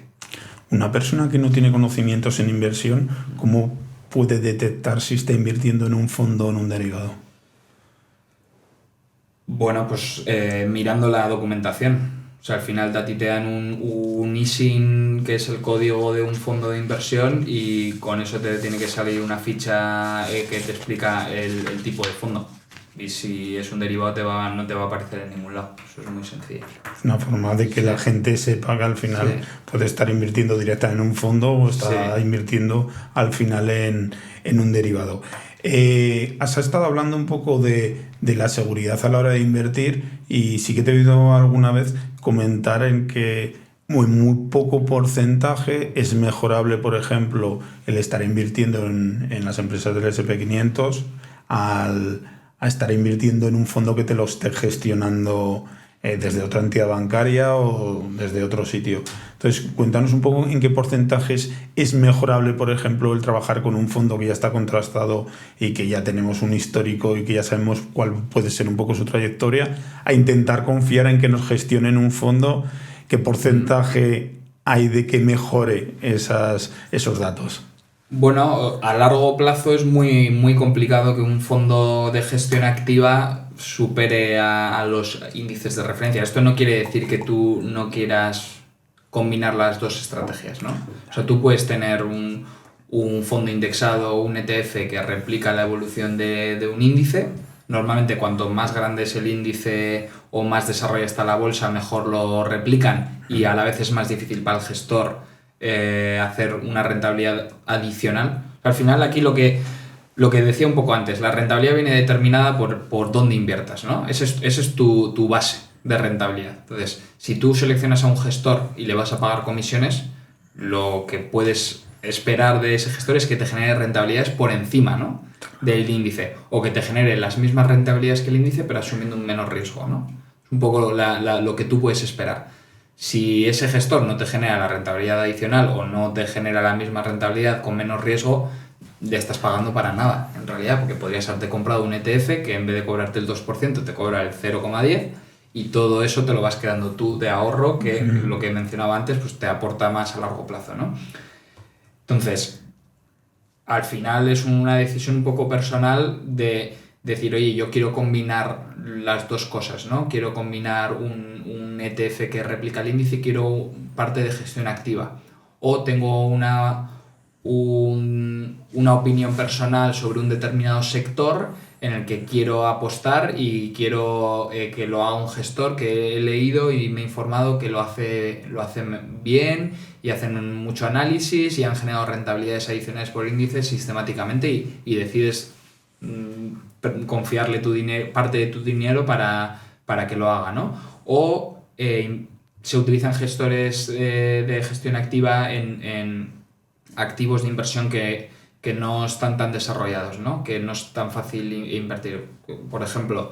[SPEAKER 2] Una persona que no tiene conocimientos en inversión, ¿cómo puede detectar si está invirtiendo en un fondo o en un derivado?
[SPEAKER 1] Bueno, pues mirando la documentación. O sea, al final a ti te dan un ISIN, que es el código de un fondo de inversión, y con eso te tiene que salir una ficha que te explica el tipo de fondo. Y si es un derivado no te va a aparecer en ningún lado. Eso es muy sencillo.
[SPEAKER 2] Es una forma de que la gente sepa que al final puede estar invirtiendo directamente en un fondo o está invirtiendo al final en un derivado. Has estado hablando un poco de la seguridad a la hora de invertir, y sí que te he oído alguna vez comentar en que muy poco porcentaje es mejorable, por ejemplo, el estar invirtiendo en las empresas del S&P 500 a estar invirtiendo en un fondo que te lo esté gestionando desde otra entidad bancaria o desde otro sitio. Entonces, cuéntanos un poco en qué porcentajes es mejorable, por ejemplo, el trabajar con un fondo que ya está contrastado y que ya tenemos un histórico y que ya sabemos cuál puede ser un poco su trayectoria, a intentar confiar en que nos gestionen un fondo. ¿Qué porcentaje hay de que mejore esos datos?
[SPEAKER 1] Bueno, a largo plazo es muy, muy complicado que un fondo de gestión activa supere a los índices de referencia. Esto no quiere decir que tú no quieras combinar las dos estrategias, ¿no? O sea, tú puedes tener un fondo indexado o un ETF que replica la evolución de un índice. Normalmente, cuanto más grande es el índice o más desarrollada está la bolsa, mejor lo replican, y a la vez es más difícil para el gestor hacer una rentabilidad adicional. Al final, aquí lo que decía un poco antes, la rentabilidad viene determinada por dónde inviertas, ¿no? Ese es tu base. de rentabilidad. Entonces, si tú seleccionas a un gestor y le vas a pagar comisiones, lo que puedes esperar de ese gestor es que te genere rentabilidades por encima, ¿no?, del índice, o que te genere las mismas rentabilidades que el índice pero asumiendo un menor riesgo, ¿no? Es un poco lo que tú puedes esperar. Si ese gestor no te genera la rentabilidad adicional o no te genera la misma rentabilidad con menos riesgo, le estás pagando para nada, en realidad, porque podrías haberte comprado un ETF que en vez de cobrarte el 2% te cobra el 0,10 y todo eso te lo vas quedando tú de ahorro, que lo que mencionaba antes pues te aporta más a largo plazo, ¿no? Entonces, al final es una decisión un poco personal de decir, oye, yo quiero combinar las dos cosas, ¿no? Quiero combinar un ETF que replica el índice y quiero parte de gestión activa. O tengo una opinión personal sobre un determinado sector en el que quiero apostar y quiero que lo haga un gestor que he leído y me he informado que lo hace bien y hacen mucho análisis y han generado rentabilidades adicionales por índices sistemáticamente y decides confiarle parte de tu dinero para que lo haga, ¿no? O se utilizan gestores de gestión activa en activos de inversión que no están tan desarrollados, ¿no? Que no es tan fácil invertir. Por ejemplo,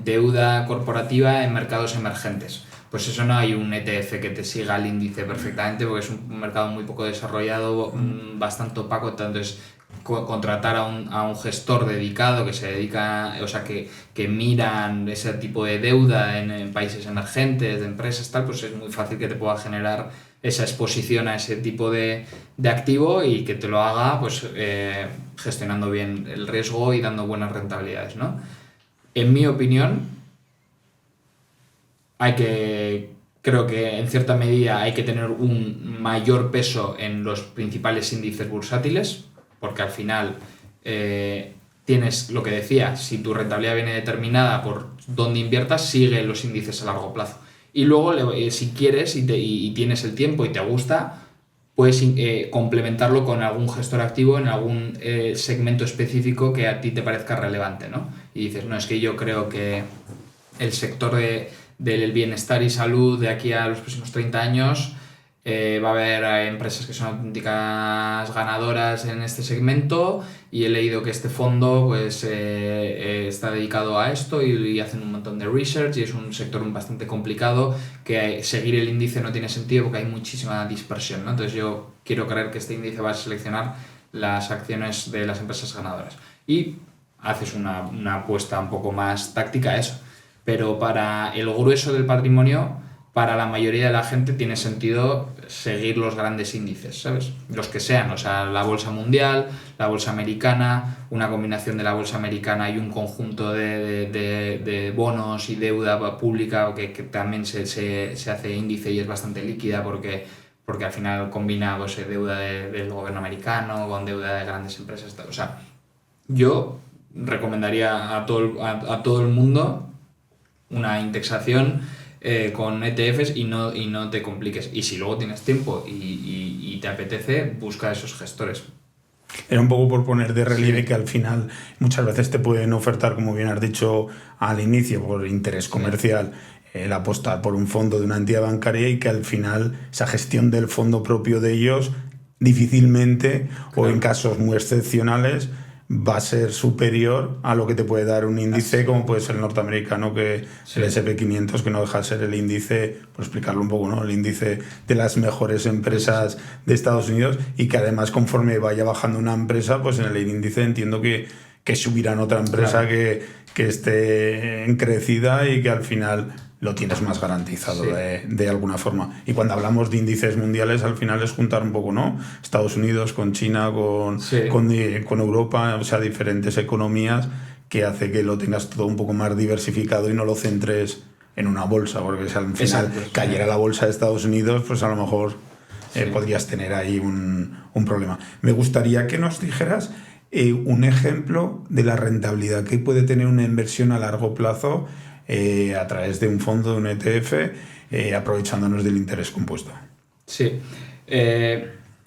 [SPEAKER 1] deuda corporativa en mercados emergentes. Pues eso no hay un ETF que te siga el índice perfectamente porque es un mercado muy poco desarrollado, bastante opaco, entonces contratar a un gestor dedicado que se dedica, o sea, que miran ese tipo de deuda en países emergentes, de empresas, tal, pues es muy fácil que te pueda generar esa exposición a ese tipo de activo y que te lo haga pues gestionando bien el riesgo y dando buenas rentabilidades, ¿no? En mi opinión, creo que en cierta medida hay que tener un mayor peso en los principales índices bursátiles, porque al final tienes lo que decía, si tu rentabilidad viene determinada por dónde inviertas, sigue los índices a largo plazo. Y luego, si quieres y tienes el tiempo y te gusta, puedes complementarlo con algún gestor activo en algún segmento específico que a ti te parezca relevante, ¿no? Y dices, no, es que yo creo que el sector del bienestar y salud de aquí a los próximos 30 años va a haber empresas que son auténticas ganadoras en este segmento y he leído que este fondo pues está dedicado a esto y hacen un montón de research y es un sector bastante complicado que seguir el índice no tiene sentido porque hay muchísima dispersión, ¿no? Entonces yo quiero creer que este índice va a seleccionar las acciones de las empresas ganadoras y haces una apuesta un poco más táctica a eso, pero para el grueso del patrimonio, para la mayoría de la gente tiene sentido seguir los grandes índices, ¿sabes? Los que sean, o sea, la bolsa mundial, la bolsa americana, una combinación de la bolsa americana y un conjunto de bonos y deuda pública que también se hace índice y es bastante líquida porque al final combina pues, deuda del gobierno americano con deuda de grandes empresas. O sea, yo recomendaría a todo el mundo una indexación con ETFs y no te compliques. Y si luego tienes tiempo y te apetece, busca esos gestores.
[SPEAKER 2] Era un poco por poner de relieve que al final muchas veces te pueden ofertar, como bien has dicho al inicio, por interés comercial, el apostar por un fondo de una entidad bancaria y que al final esa gestión del fondo propio de ellos difícilmente, o en casos muy excepcionales, va a ser superior a lo que te puede dar un índice como puede ser el norteamericano, que el S&P 500, que no deja de ser el índice, por explicarlo un poco, ¿no? El índice de las mejores empresas de Estados Unidos y que además conforme vaya bajando una empresa, pues en el índice entiendo que subirán otra empresa que esté en crecida y que al final lo tienes más garantizado de alguna forma. Y cuando hablamos de índices mundiales, al final es juntar un poco, ¿no? Estados Unidos con China, con Europa, o sea, diferentes economías que hace que lo tengas todo un poco más diversificado y no lo centres en una bolsa, porque si al final cayera la bolsa de Estados Unidos, pues a lo mejor podrías tener ahí un problema. Me gustaría que nos dijeras un ejemplo de la rentabilidad que puede tener una inversión a largo plazo a través de un fondo, de un ETF, aprovechándonos del interés compuesto.
[SPEAKER 1] Sí.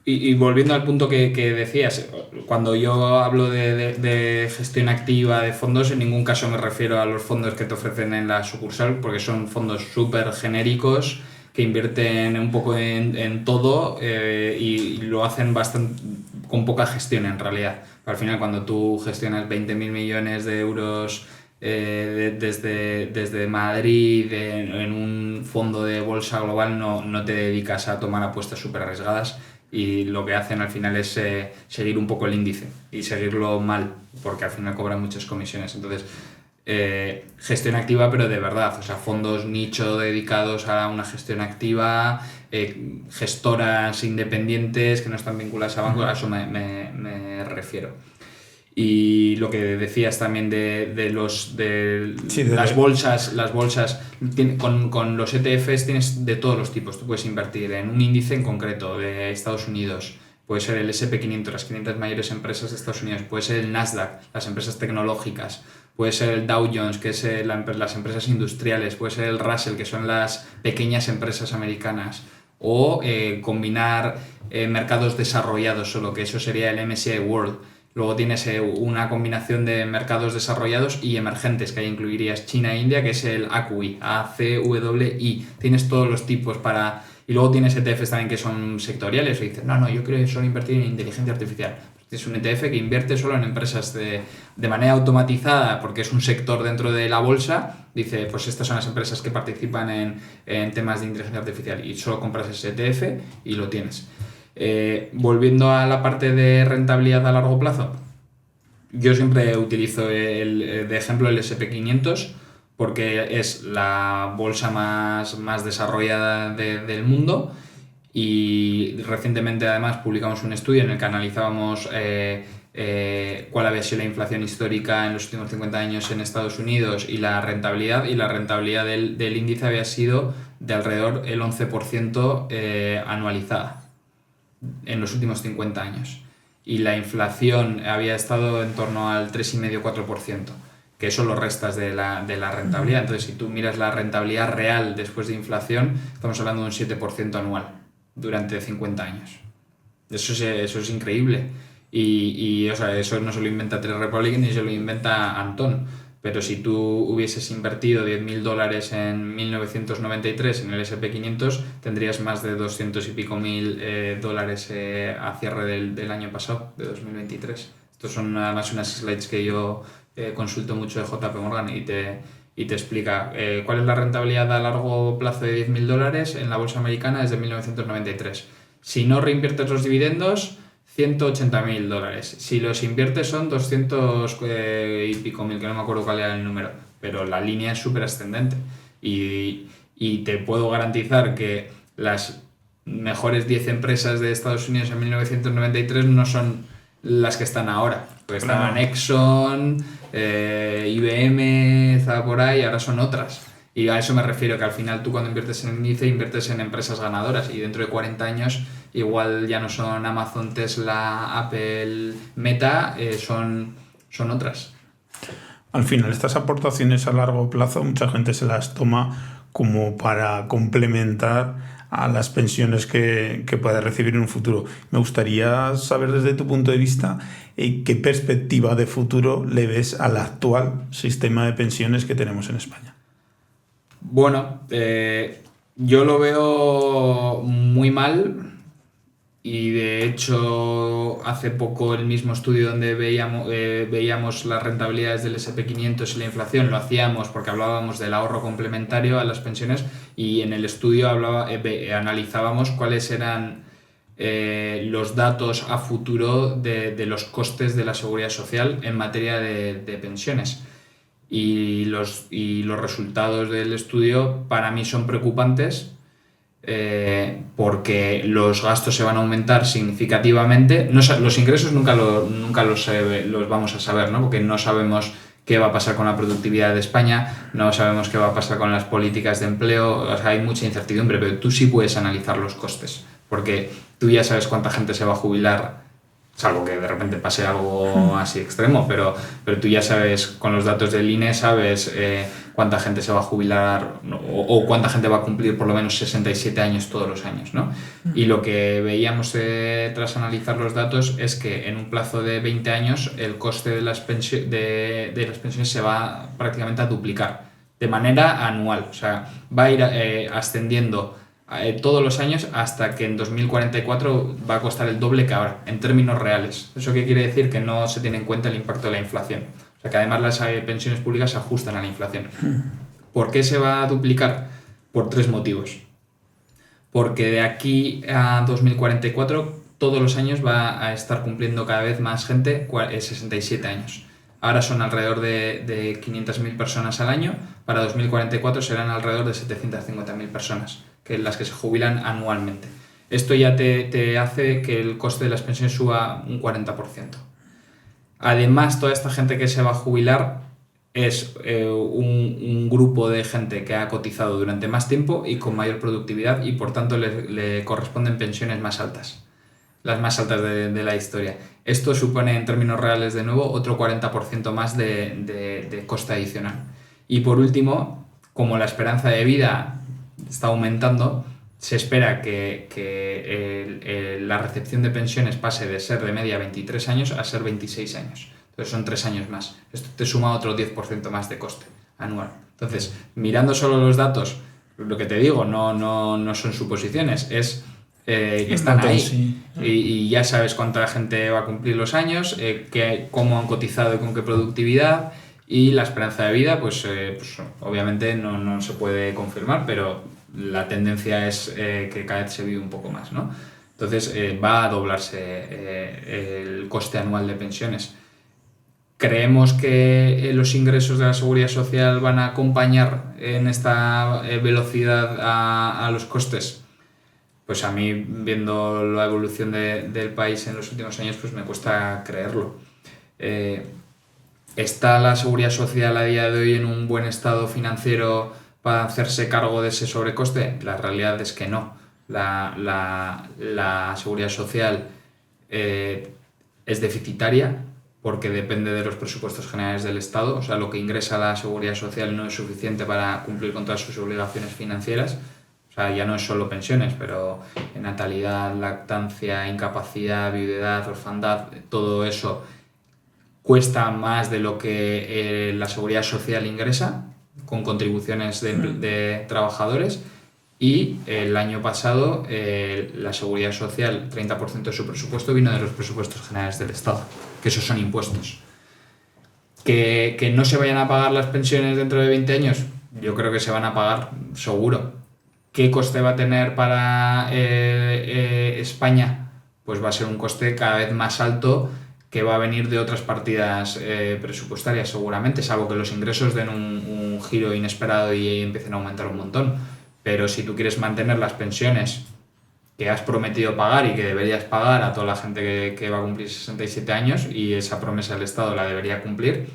[SPEAKER 1] Y volviendo al punto que decías, cuando yo hablo de gestión activa de fondos, en ningún caso me refiero a los fondos que te ofrecen en la sucursal, porque son fondos súper genéricos que invierten un poco en todo y lo hacen bastante con poca gestión en realidad. Al final, cuando tú gestionas 20.000 millones de euros desde Madrid en un fondo de bolsa global, no te dedicas a tomar apuestas súper arriesgadas, y lo que hacen al final es seguir un poco el índice y seguirlo mal, porque al final cobran muchas comisiones. Entonces, gestión activa, pero de verdad, o sea, fondos nicho dedicados a una gestión activa, gestoras independientes que no están vinculadas a bancos, a eso me refiero. Y lo que decías también de las bolsas, con los ETFs tienes de todos los tipos. Tú puedes invertir en un índice en concreto de Estados Unidos, puede ser el S&P 500, las 500 mayores empresas de Estados Unidos, puede ser el Nasdaq, las empresas tecnológicas, puede ser el Dow Jones, que es las empresas industriales, puede ser el Russell, que son las pequeñas empresas americanas, o combinar mercados desarrollados solo, que eso sería el MSCI World. Luego tienes una combinación de mercados desarrollados y emergentes, que ahí incluirías China e India, que es el ACWI, ACWI. Tienes todos los tipos para... Y luego tienes ETFs también que son sectoriales, o dices, no, yo quiero solo invertir en inteligencia artificial. Es un ETF que invierte solo en empresas de manera automatizada, porque es un sector dentro de la bolsa. Dice, pues estas son las empresas que participan en temas de inteligencia artificial, y solo compras ese ETF y lo tienes. Volviendo a la parte de rentabilidad a largo plazo, yo siempre utilizo de ejemplo el S&P 500, porque es la bolsa más desarrollada del mundo, y recientemente además publicamos un estudio en el que analizábamos cuál había sido la inflación histórica en los últimos 50 años en Estados Unidos y la rentabilidad del índice había sido de alrededor el 11% anualizada en los últimos 50 años, y la inflación había estado en torno al 3,5-4%, que eso lo restas de la rentabilidad. Entonces, si tú miras la rentabilidad real después de inflación, estamos hablando de un 7% anual durante 50 años. Eso es increíble, y o sea, eso no se lo inventa Trade Republic ni se lo inventa Antón. Pero si tú hubieses invertido $10.000 en 1993 en el S&P 500, tendrías más de 200 y pico mil dólares a cierre del año pasado, de 2023. Estos son además unas slides que yo consulto mucho de JP Morgan, y te explica cuál es la rentabilidad a largo plazo de $10.000 en la bolsa americana desde 1993. Si no reinviertes los dividendos, $180.000. Si los inviertes son 200 y pico mil, que no me acuerdo cuál era el número, pero la línea es súper ascendente, y te puedo garantizar que las mejores 10 empresas de Estados Unidos en 1993 no son las que están ahora, pues estaban Exxon, IBM, estaba por ahí, ahora son otras. Y a eso me refiero, que al final tú cuando inviertes en índice inviertes en empresas ganadoras, y dentro de 40 años igual ya no son Amazon, Tesla, Apple, Meta, son otras.
[SPEAKER 2] Al final, estas aportaciones a largo plazo mucha gente se las toma como para complementar a las pensiones que pueda recibir en un futuro. Me gustaría saber desde tu punto de vista qué perspectiva de futuro le ves al actual sistema de pensiones que tenemos en España.
[SPEAKER 1] Bueno, yo lo veo muy mal, y de hecho hace poco el mismo estudio donde veíamos las rentabilidades del S&P 500 y la inflación lo hacíamos porque hablábamos del ahorro complementario a las pensiones, y en el estudio analizábamos cuáles eran los datos a futuro de los costes de la seguridad social en materia de pensiones. Y los resultados del estudio para mí son preocupantes, porque los gastos se van a aumentar significativamente. Los ingresos nunca los vamos a saber, ¿no? Porque no sabemos qué va a pasar con la productividad de España, no sabemos qué va a pasar con las políticas de empleo, o sea, hay mucha incertidumbre, pero tú sí puedes analizar los costes, porque tú ya sabes cuánta gente se va a jubilar salvo que de repente pase algo así extremo, pero tú ya sabes, con los datos del INE, sabes cuánta gente se va a jubilar o cuánta gente va a cumplir por lo menos 67 años todos los años, ¿no? Y lo que veíamos tras analizar los datos es que en un plazo de 20 años el coste de las pensiones se va prácticamente a duplicar de manera anual, o sea, va a ir ascendiendo todos los años hasta que en 2044 va a costar el doble que ahora, en términos reales. ¿Eso qué quiere decir? Que no se tiene en cuenta el impacto de la inflación. O sea, que además las pensiones públicas se ajustan a la inflación. ¿Por qué se va a duplicar? Por 3 motivos. Porque de aquí a 2044 todos los años va a estar cumpliendo cada vez más gente 67 años. Ahora son alrededor de 500.000 personas al año, para 2044 serán alrededor de 750.000 personas, que las que se jubilan anualmente. Esto ya te hace que el coste de las pensiones suba un 40%. Además, toda esta gente que se va a jubilar es un grupo de gente que ha cotizado durante más tiempo y con mayor productividad y por tanto le corresponden pensiones más altas, las más altas de la historia. Esto supone en términos reales de nuevo otro 40% más de coste adicional. Y por último, como la esperanza de vida está aumentando, se espera que la recepción de pensiones pase de ser de media 23 años a ser 26 años. Entonces son 3 años más. Esto te suma otro 10% más de coste anual. Entonces, mirando solo los datos, lo que te digo, no son suposiciones, es que están ahí. Sí. Y ya sabes cuánta gente va a cumplir los años, cómo han cotizado y con qué productividad. Y la esperanza de vida, pues obviamente no se puede confirmar, pero la tendencia es que cada vez se vive un poco más, ¿no? Entonces va a doblarse el coste anual de pensiones. ¿Creemos que los ingresos de la Seguridad Social van a acompañar en esta velocidad a los costes? Pues a mí, viendo la evolución del país en los últimos años, pues me cuesta creerlo. ¿Está la Seguridad Social a día de hoy en un buen estado financiero para hacerse cargo de ese sobrecoste? La realidad es que no. La Seguridad Social es deficitaria porque depende de los presupuestos generales del Estado. O sea, lo que ingresa la Seguridad Social no es suficiente para cumplir con todas sus obligaciones financieras. O sea, ya no es solo pensiones, pero natalidad, lactancia, incapacidad, viudedad, orfandad, todo eso cuesta más de lo que la Seguridad Social ingresa con contribuciones de trabajadores. Y el año pasado la Seguridad Social, 30% de su presupuesto vino de los presupuestos generales del Estado, que esos son impuestos. ¿Que no se vayan a pagar las pensiones dentro de 20 años? Yo creo que se van a pagar, seguro. ¿Qué coste va a tener para España? Pues va a ser un coste cada vez más alto que va a venir de otras partidas presupuestarias seguramente, salvo que los ingresos den un giro inesperado y empiecen a aumentar un montón. Pero si tú quieres mantener las pensiones que has prometido pagar y que deberías pagar a toda la gente que va a cumplir 67 años y esa promesa del Estado la debería cumplir,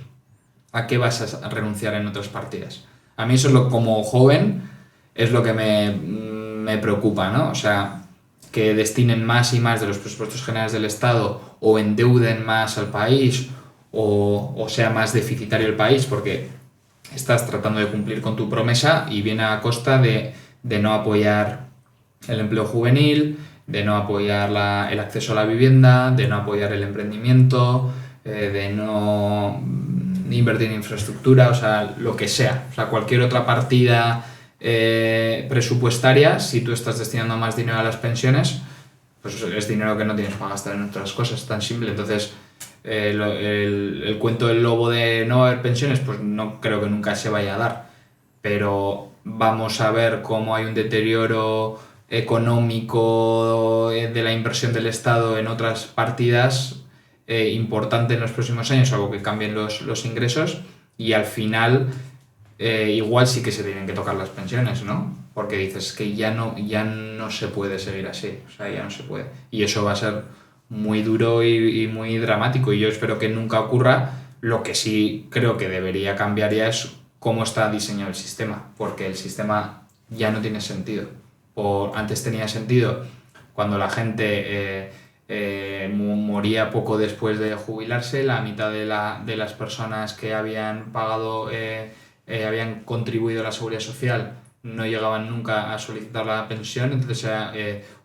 [SPEAKER 1] ¿a qué vas a renunciar en otras partidas? A mí eso es como joven es lo que me preocupa, ¿no? O sea, que destinen más y más de los presupuestos generales del Estado o endeuden más al país o sea más deficitario el país porque estás tratando de cumplir con tu promesa y viene a costa de no apoyar el empleo juvenil, de no apoyar el acceso a la vivienda, de no apoyar el emprendimiento, de no invertir en infraestructura, o sea, lo que sea. O sea, cualquier otra partida presupuestaria, si tú estás destinando más dinero a las pensiones, pues es dinero que no tienes para gastar en otras cosas, tan simple. Entonces, el cuento del lobo de no haber pensiones, pues no creo que nunca se vaya a dar, pero vamos a ver cómo hay un deterioro económico de la inversión del Estado en otras partidas importante en los próximos años, algo que cambien los ingresos y al final igual sí que se tienen que tocar las pensiones, ¿no? Porque dices que ya no se puede seguir así, o sea, ya no se puede. Y eso va a ser muy duro y muy dramático y yo espero que nunca ocurra. Lo que sí creo que debería cambiar ya es cómo está diseñado el sistema, porque el sistema ya no tiene sentido. Antes tenía sentido cuando la gente moría poco después de jubilarse, la mitad de las personas que habían pagado, habían contribuido a la seguridad social no llegaban nunca a solicitar la pensión, entonces era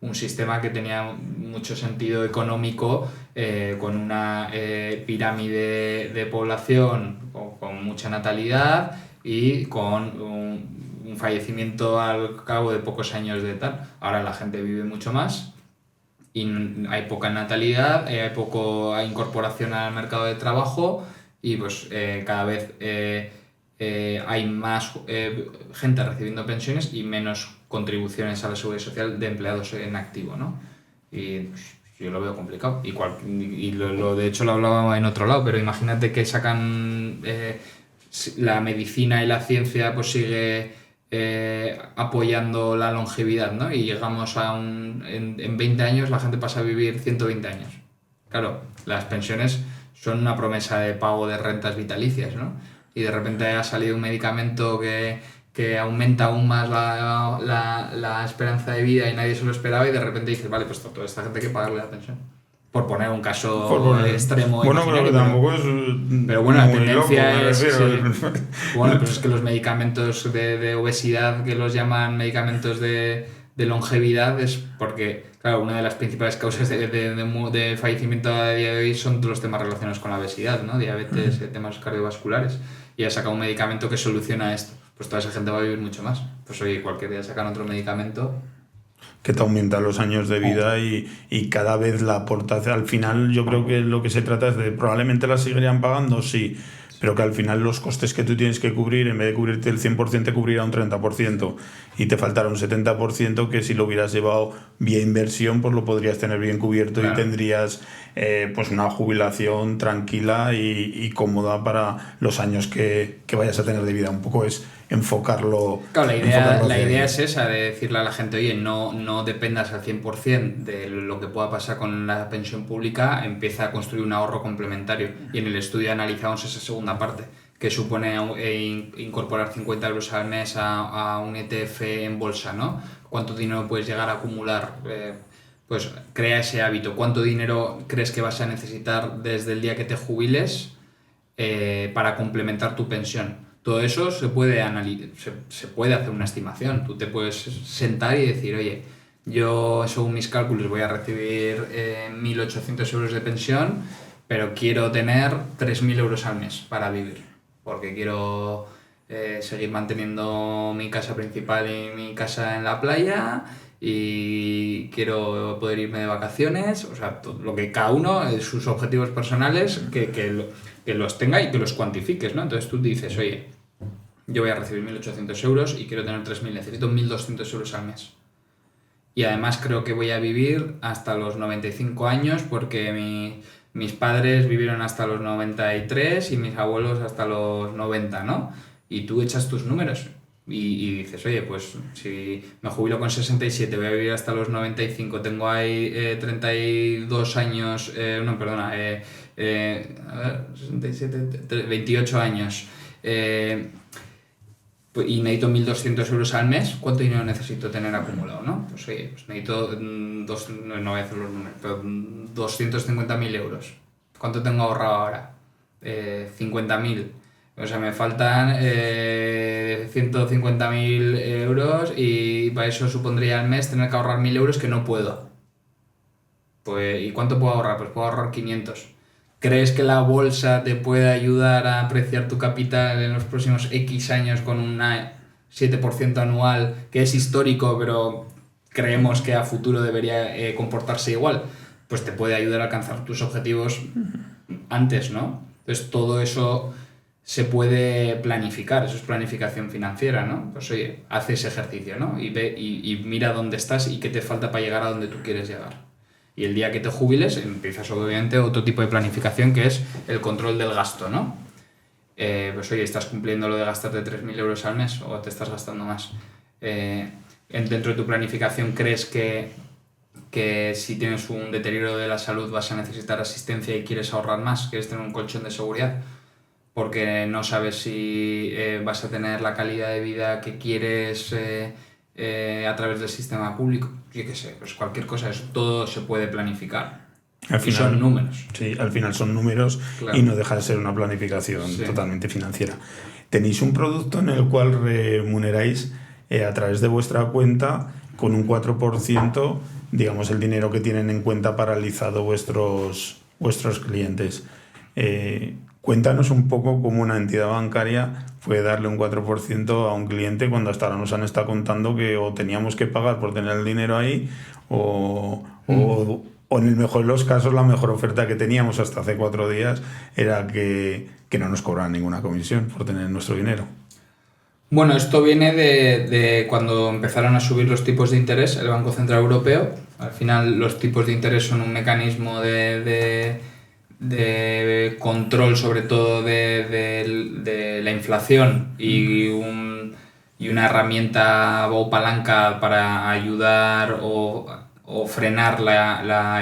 [SPEAKER 1] un sistema que tenía mucho sentido económico, con una pirámide de población con mucha natalidad y con un fallecimiento al cabo de pocos años de tal. Ahora la gente vive mucho más y hay poca natalidad, hay poca incorporación al mercado de trabajo y pues cada vez hay más gente recibiendo pensiones y menos contribuciones a la seguridad social de empleados en activo, ¿no? Y pues, yo lo veo complicado. De hecho lo hablaba en otro lado, pero imagínate que sacan la medicina y la ciencia pues sigue apoyando la longevidad, ¿no? Y llegamos a en 20 años la gente pasa a vivir 120 años. Claro, las pensiones son una promesa de pago de rentas vitalicias, ¿no? Y de repente ha salido un medicamento que aumenta aún más la esperanza de vida y nadie se lo esperaba y de repente dices, vale, pues toda esta gente hay que pagarle la pensión. Por poner un caso extremo.
[SPEAKER 2] Bueno, pero que tampoco es.
[SPEAKER 1] Pero bueno, la tendencia
[SPEAKER 2] loco,
[SPEAKER 1] es. Sí.
[SPEAKER 2] Sí.
[SPEAKER 1] Bueno, pues es que los medicamentos de obesidad, que los llaman medicamentos de longevidad, es porque, claro, una de las principales causas de fallecimiento a día de hoy son los temas relacionados con la obesidad, ¿no? Diabetes, temas cardiovasculares. Y ha sacado un medicamento que soluciona esto. Pues toda esa gente va a vivir mucho más. Pues oye, cualquier día sacan otro medicamento.
[SPEAKER 2] Que te aumenta los años de vida y cada vez la aportación. Al final yo creo que lo que se trata es de probablemente la seguirían pagando, sí, pero que al final los costes que tú tienes que cubrir, en vez de cubrirte el 100%, te cubrirá un 30% y te faltará un 70% que si lo hubieras llevado vía inversión, pues lo podrías tener bien cubierto. Claro. Y tendrías pues una jubilación tranquila y cómoda para los años que vayas a tener de vida. Un poco es enfocarlo.
[SPEAKER 1] Claro, la idea es esa, de decirle a la gente, oye, no dependas al 100% de lo que pueda pasar con la pensión pública, empieza a construir un ahorro complementario. Y en el estudio analizamos esa segunda parte, que supone incorporar 50 euros al mes a un ETF en bolsa, ¿no? ¿Cuánto dinero puedes llegar a acumular? Pues crea ese hábito. ¿Cuánto dinero crees que vas a necesitar desde el día que te jubiles para complementar tu pensión? Todo eso se puede hacer una estimación. Tú te puedes sentar y decir, oye, yo según mis cálculos voy a recibir 1.800 euros de pensión, pero quiero tener 3.000 euros al mes para vivir, porque quiero seguir manteniendo mi casa principal y mi casa en la playa y quiero poder irme de vacaciones, o sea, lo que cada uno, sus objetivos personales, que los tenga y que los cuantifiques, ¿no? Entonces tú dices, oye, yo voy a recibir 1.800 euros y quiero tener 3.000, necesito 1.200 euros al mes. Y además creo que voy a vivir hasta los 95 años porque mis padres vivieron hasta los 93 y mis abuelos hasta los 90, ¿no? Y tú echas tus números y dices, oye, pues si me jubilo con 67, voy a vivir hasta los 95, tengo ahí 32 años, 28 años, y necesito 1.200 euros al mes, ¿cuánto dinero necesito tener acumulado, no? Pues oye, pues necesito, no voy a hacer los números, pero 250.000 euros. ¿Cuánto tengo ahorrado ahora? 50.000. O sea, me faltan 150.000 euros y para eso supondría al mes tener que ahorrar 1.000 euros que no puedo. Pues, ¿y cuánto puedo ahorrar? Pues puedo ahorrar 500. ¿Crees que la bolsa te puede ayudar a apreciar tu capital en los próximos X años con un 7% anual, que es histórico, pero creemos que a futuro debería comportarse igual? Pues te puede ayudar a alcanzar tus objetivos antes, ¿no? Entonces todo eso se puede planificar, eso es planificación financiera, ¿no? Pues oye, haz ese ejercicio, ¿no? Y ve y mira dónde estás y qué te falta para llegar a donde tú quieres llegar. Y el día que te jubiles empiezas obviamente otro tipo de planificación, que es el control del gasto, ¿no? Pues oye, ¿estás cumpliendo lo de gastarte 3.000 euros al mes o te estás gastando más? Dentro de tu planificación, ¿crees que si tienes un deterioro de la salud vas a necesitar asistencia y quieres ahorrar más? ¿Quieres tener un colchón de seguridad? Porque no sabes si vas a tener la calidad de vida que quieres a través del sistema público. Yo qué sé, pues cualquier cosa, eso todo se puede planificar.
[SPEAKER 2] Al
[SPEAKER 1] y son números.
[SPEAKER 2] Sí, al final son números, claro. Y no deja de ser una planificación totalmente financiera. Tenéis un producto en el cual remuneráis a través de vuestra cuenta con un 4%, digamos, el dinero que tienen en cuenta paralizado vuestros clientes. Cuéntanos un poco cómo una entidad bancaria puede darle un 4% a un cliente cuando hasta ahora nos han estado contando que o teníamos que pagar por tener el dinero ahí o en el mejor de los casos la mejor oferta que teníamos hasta hace 4 días era que no nos cobraran ninguna comisión por tener nuestro dinero.
[SPEAKER 1] Bueno, esto viene de cuando empezaron a subir los tipos de interés el Banco Central Europeo. Al final los tipos de interés son un mecanismo de control sobre todo de la inflación y una herramienta o palanca para ayudar o frenar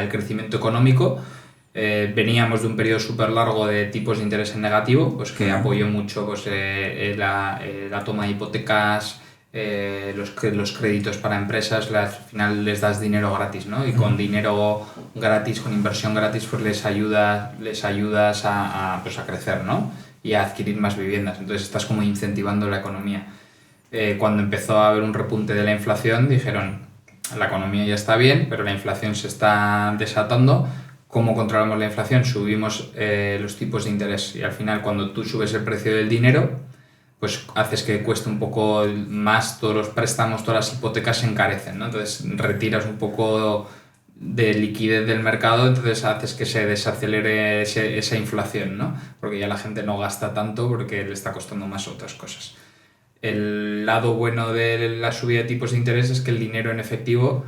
[SPEAKER 1] el crecimiento económico. Veníamos de un periodo súper largo de tipos de interés en negativo, pues que apoyó mucho pues, la toma de hipotecas, los créditos para empresas. Al final les das dinero gratis, ¿no? Y con dinero gratis, con inversión gratis, pues les ayudas a crecer, ¿no? Y a adquirir más viviendas. Entonces estás como incentivando la economía. Cuando empezó a haber un repunte de la inflación, dijeron, la economía ya está bien, pero la inflación se está desatando. ¿Cómo controlamos la inflación? Subimos los tipos de interés, y al final cuando tú subes el precio del dinero, pues haces que cueste un poco más, todos los préstamos, todas las hipotecas se encarecen, ¿no? Entonces retiras un poco de liquidez del mercado, entonces haces que se desacelere esa inflación, ¿no? Porque ya la gente no gasta tanto porque le está costando más otras cosas. El lado bueno de la subida de tipos de interés es que el dinero en efectivo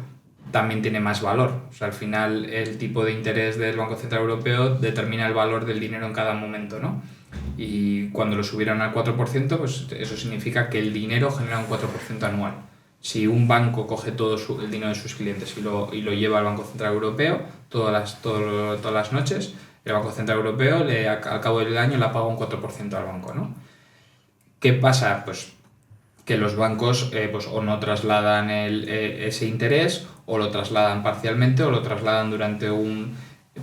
[SPEAKER 1] también tiene más valor. O sea, al final el tipo de interés del Banco Central Europeo determina el valor del dinero en cada momento, ¿no? Y cuando lo subieron al 4%, pues eso significa que el dinero genera un 4% anual. Si un banco coge todo el dinero de sus clientes y lo lleva al Banco Central Europeo todas las noches, el Banco Central Europeo al cabo del año le paga un 4% al banco, ¿no? ¿Qué pasa? Pues que los bancos pues o no trasladan ese interés, o lo trasladan parcialmente, o lo trasladan durante un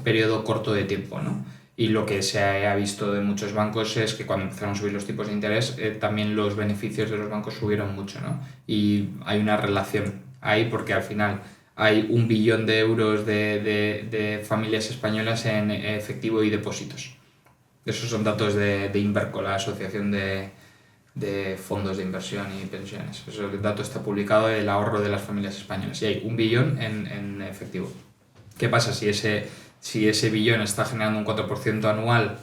[SPEAKER 1] periodo corto de tiempo, ¿no? Y lo que se ha visto de muchos bancos es que cuando empezaron a subir los tipos de interés, también los beneficios de los bancos subieron mucho, ¿no? Y hay una relación ahí porque al final hay 1 billón de euros de familias españolas en efectivo y depósitos. Esos son datos de Inverco, la asociación de fondos de inversión y pensiones. Eso, el dato está publicado del ahorro de las familias españolas y hay 1 billón en efectivo. ¿Qué pasa si ese billón está generando un 4% anual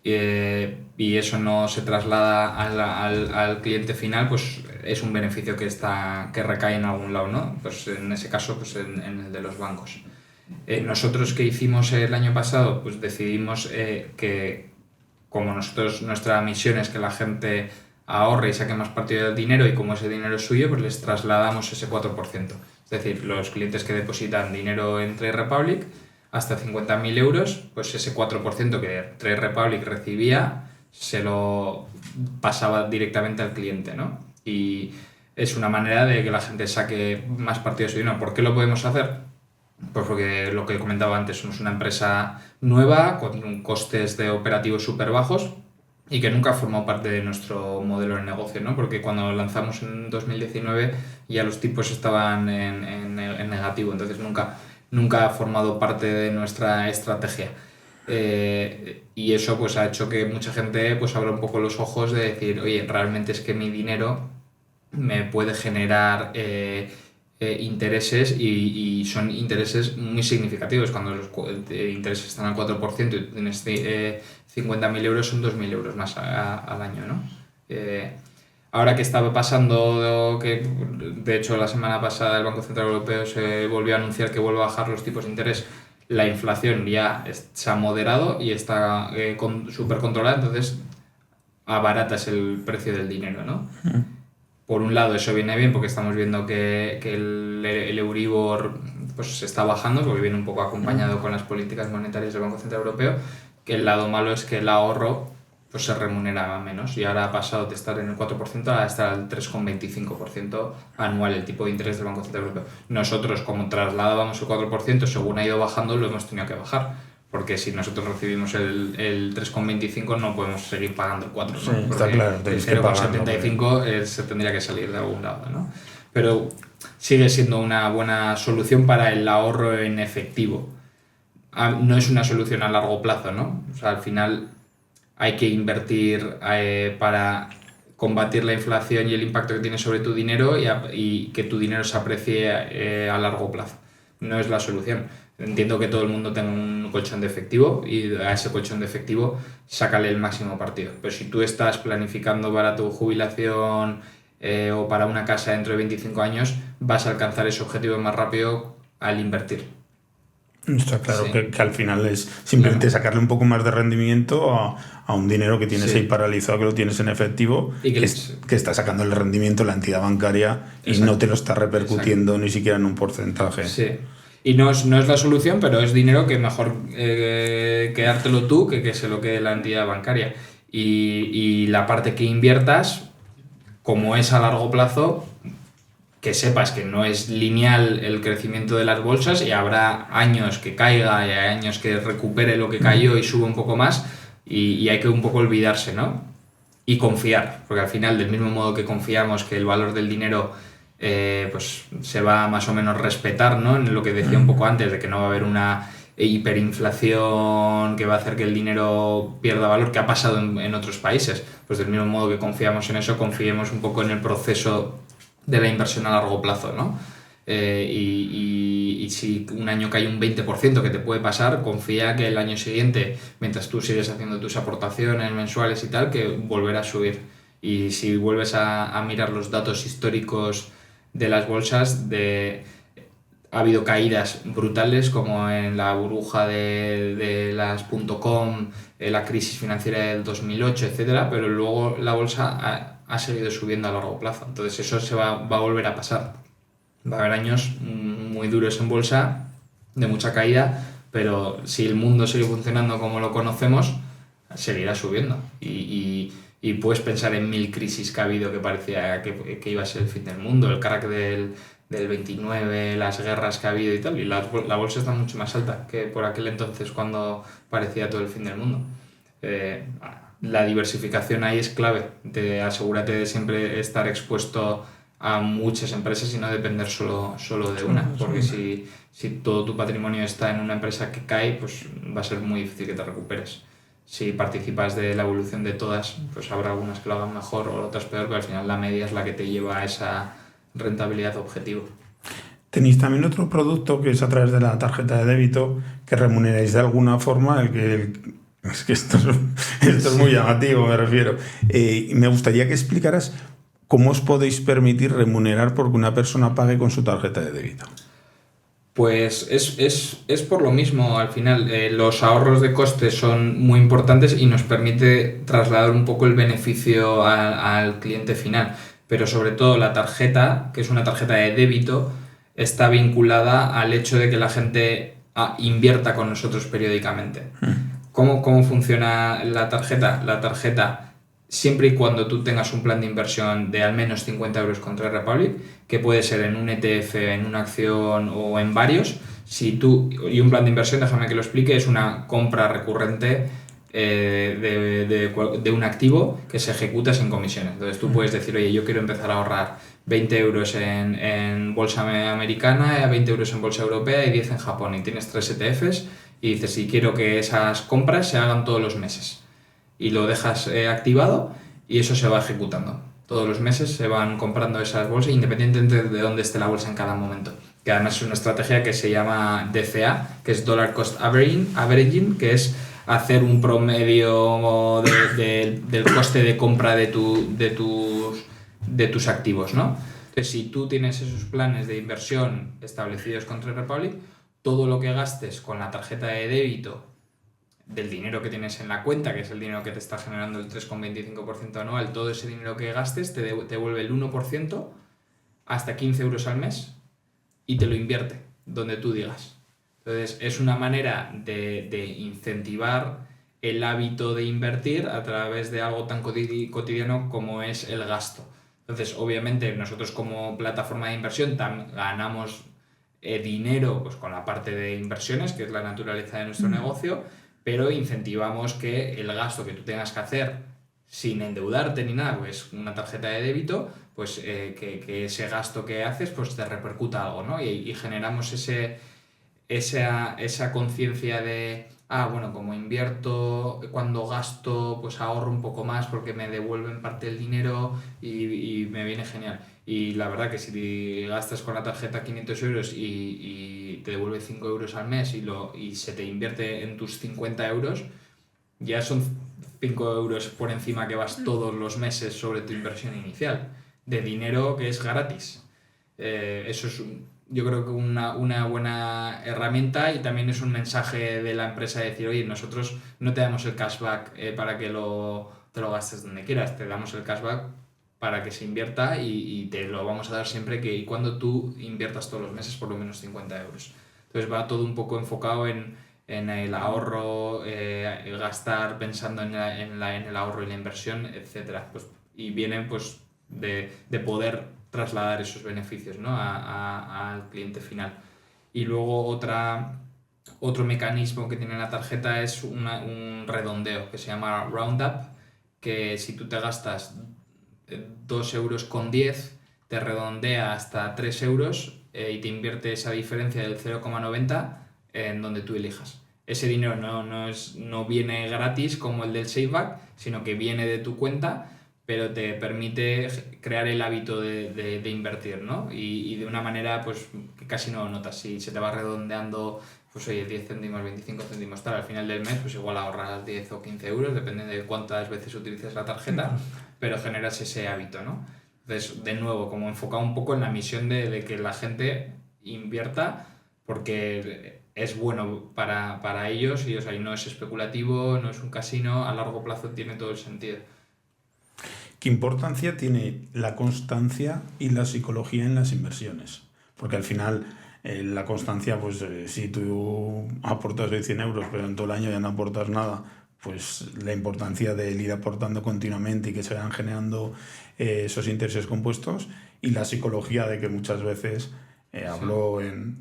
[SPEAKER 1] y eso no se traslada al cliente final? Pues es un beneficio que recae en algún lado, ¿no? Pues en ese caso pues en el de los bancos. Nosotros, ¿qué hicimos el año pasado? Pues decidimos que como nuestra misión es que la gente ahorre y saque más partido del dinero, y como ese dinero es suyo, pues les trasladamos ese 4%. Es decir, los clientes que depositan dinero en Trade Republic hasta 50.000 euros, pues ese 4% que Trade Republic recibía se lo pasaba directamente al cliente, ¿no? Y es una manera de que la gente saque más partido de su dinero. ¿Por qué lo podemos hacer? Pues porque lo que comentaba antes, somos una empresa nueva con costes de operativos súper bajos y que nunca ha formado parte de nuestro modelo de negocio, ¿no? Porque cuando lanzamos en 2019 ya los tipos estaban en negativo, entonces nunca ha formado parte de nuestra estrategia. Y eso pues ha hecho que mucha gente pues abra un poco los ojos de decir, oye, realmente es que mi dinero me puede generar intereses y son intereses muy significativos. Cuando los intereses están al 4% y tienes 50.000 euros, son 2.000 euros más al año, ¿no? Ahora que estaba pasando, que de hecho la semana pasada el Banco Central Europeo se volvió a anunciar que vuelve a bajar los tipos de interés, la inflación ya se ha moderado y está súper controlada, entonces abaratas el precio del dinero, ¿no? Por un lado eso viene bien porque estamos viendo que el Euribor pues se está bajando, porque viene un poco acompañado con las políticas monetarias del Banco Central Europeo, que el lado malo es que el ahorro pues se remuneraba menos y ahora ha pasado de estar en el 4% a estar al 3,25% anual el tipo de interés del Banco Central Europeo. Nosotros, como trasladábamos el 4%, según ha ido bajando, lo hemos tenido que bajar. Porque si nosotros recibimos el 3,25 no podemos seguir pagando el 4, ¿no?
[SPEAKER 2] Sí,
[SPEAKER 1] Porque
[SPEAKER 2] está claro,
[SPEAKER 1] el
[SPEAKER 2] tenéis que
[SPEAKER 1] 0,75 se tendría que salir de algún lado, ¿no? Pero sigue siendo una buena solución para el ahorro en efectivo. No es una solución a largo plazo, ¿no? O sea, al final hay que invertir para combatir la inflación y el impacto que tiene sobre tu dinero y que tu dinero se aprecie a largo plazo. No es la solución. Entiendo que todo el mundo tenga un colchón de efectivo y a ese colchón de efectivo sácale el máximo partido. Pero si tú estás planificando para tu jubilación o para una casa dentro de 25 años, vas a alcanzar ese objetivo más rápido al invertir.
[SPEAKER 2] Está claro
[SPEAKER 1] Sí.
[SPEAKER 2] que al final es simplemente sacarle un poco más de rendimiento a un dinero que tienes ahí paralizado, que lo tienes en efectivo,
[SPEAKER 1] Y
[SPEAKER 2] que está sacando el rendimiento la entidad bancaria y no te lo está repercutiendo ni siquiera en un porcentaje.
[SPEAKER 1] Sí. Y no es la solución, pero es dinero que mejor quedártelo tú que se lo quede la entidad bancaria. Y la parte que inviertas, como es a largo plazo, que sepas que no es lineal el crecimiento de las bolsas y habrá años que caiga y hay años que recupere lo que cayó y sube un poco más y hay que un poco olvidarse, ¿no? Y confiar, porque al final, del mismo modo que confiamos que el valor del dinero pues se va a más o menos respetar, ¿no? En lo que decía un poco antes, de que no va a haber una hiperinflación que va a hacer que el dinero pierda valor, que ha pasado en otros países. Pues del mismo modo que confiamos en eso, confiemos un poco en el proceso de la inversión a largo plazo, ¿no? Y si un año cae un 20%, que te puede pasar, confía que el año siguiente, mientras tú sigues haciendo tus aportaciones mensuales y tal, que volverá a subir. Y si vuelves a mirar los datos históricos de las bolsas, ha habido caídas brutales como en la burbuja de las .com, la crisis financiera del 2008, etcétera, pero luego la bolsa ha seguido subiendo a largo plazo. Entonces eso se va a volver a pasar. Va a haber años muy duros en bolsa, de mucha caída, pero si el mundo sigue funcionando como lo conocemos, seguirá subiendo. Y puedes pensar en 1000 crisis que ha habido que parecía que iba a ser el fin del mundo, el crack del 29, las guerras que ha habido y tal, y la bolsa está mucho más alta que por aquel entonces cuando parecía todo el fin del mundo. La diversificación ahí es clave. Asegúrate de siempre estar expuesto a muchas empresas y no depender solo de una, porque si todo tu patrimonio está en una empresa que cae, pues va a ser muy difícil que te recuperes. Si participas de la evolución de todas, pues habrá algunas que lo hagan mejor o otras peor, pero al final la media es la que te lleva a esa rentabilidad objetivo.
[SPEAKER 2] Tenéis también otro producto que es a través de la tarjeta de débito que remuneráis de alguna forma, es que esto es muy llamativo, me refiero. Me gustaría que explicaras cómo os podéis permitir remunerar porque una persona pague con su tarjeta de débito.
[SPEAKER 1] Pues es por lo mismo, al final los ahorros de costes son muy importantes y nos permite trasladar un poco el beneficio al cliente final, pero sobre todo la tarjeta, que es una tarjeta de débito, está vinculada al hecho de que la gente invierta con nosotros periódicamente. ¿Cómo funciona la tarjeta? La tarjeta, siempre y cuando tú tengas un plan de inversión de al menos 50 euros con Trade Republic, que puede ser en un ETF, en una acción o en varios, y un plan de inversión, déjame que lo explique, es una compra recurrente de un activo que se ejecuta sin comisiones. Entonces tú puedes decir, oye, yo quiero empezar a ahorrar 20 euros en bolsa americana, 20 euros en bolsa europea y 10 en Japón, y tienes 3 ETFs y dices, si quiero que esas compras se hagan todos los meses. Y lo dejas activado y eso se va ejecutando. Todos los meses se van comprando esas bolsas independientemente de dónde esté la bolsa en cada momento. Que además es una estrategia que se llama DCA, que es Dollar Cost Averaging, que es hacer un promedio del coste de compra de tus activos, ¿no? Entonces, si tú tienes esos planes de inversión establecidos con Trade Republic, todo lo que gastes con la tarjeta de débito del dinero que tienes en la cuenta, que es el dinero que te está generando el 3,25% anual, todo ese dinero que gastes te devuelve el 1% hasta 15 euros al mes y te lo invierte donde tú digas. Entonces es una manera de incentivar el hábito de invertir a través de algo tan cotidiano como es el gasto. Entonces, obviamente, nosotros como plataforma de inversión ganamos dinero pues, con la parte de inversiones, que es la naturaleza de nuestro negocio, pero incentivamos que el gasto que tú tengas que hacer sin endeudarte ni nada, pues una tarjeta de débito, pues que ese gasto que haces pues te repercuta algo, ¿no? Y generamos esa conciencia de, bueno, como invierto, cuando gasto, pues ahorro un poco más porque me devuelven parte del dinero y me viene genial. Y la verdad que si gastas con la tarjeta 500 euros y te devuelve 5 euros al mes y se te invierte en tus 50 euros, ya son 5 euros por encima que vas todos los meses sobre tu inversión inicial, de dinero que es gratis. Eso es, yo creo que una buena herramienta y también es un mensaje de la empresa de decir, oye, nosotros no te damos el cashback para que te lo gastes donde quieras, te damos el cashback para que se invierta y te lo vamos a dar siempre que y cuando tú inviertas todos los meses por lo menos 50 euros. Entonces va todo un poco enfocado en el ahorro, el gastar pensando en el ahorro y la inversión, etcétera. Pues, y vienen pues de poder trasladar esos beneficios, ¿no? Al cliente final. Y luego otro mecanismo que tiene la tarjeta es un redondeo que se llama Roundup, que si tú te gastas 2,10 euros, te redondea hasta 3 euros y te invierte esa diferencia del 0,90 en donde tú elijas. Ese dinero no viene gratis como el del Saveback, sino que viene de tu cuenta, pero te permite crear el hábito de invertir, ¿no? Y de una manera pues que casi no lo notas. Si se te va redondeando, pues oye, 10 céntimos, 25 céntimos, tal, al final del mes, pues igual ahorras 10 o 15 euros, depende de cuántas veces utilices la tarjeta, pero generas ese hábito, ¿no? Entonces, de nuevo, como enfocado un poco en la misión de que la gente invierta porque es bueno para ellos y o sea, y no es especulativo, no es un casino, a largo plazo tiene todo el sentido.
[SPEAKER 2] ¿Qué importancia tiene la constancia y la psicología en las inversiones? Porque al final la constancia, pues si tú aportas de 100 euros pero en todo el año ya no aportas nada, pues la importancia de ir aportando continuamente y que se vayan generando esos intereses compuestos, y la psicología de que muchas veces hablo en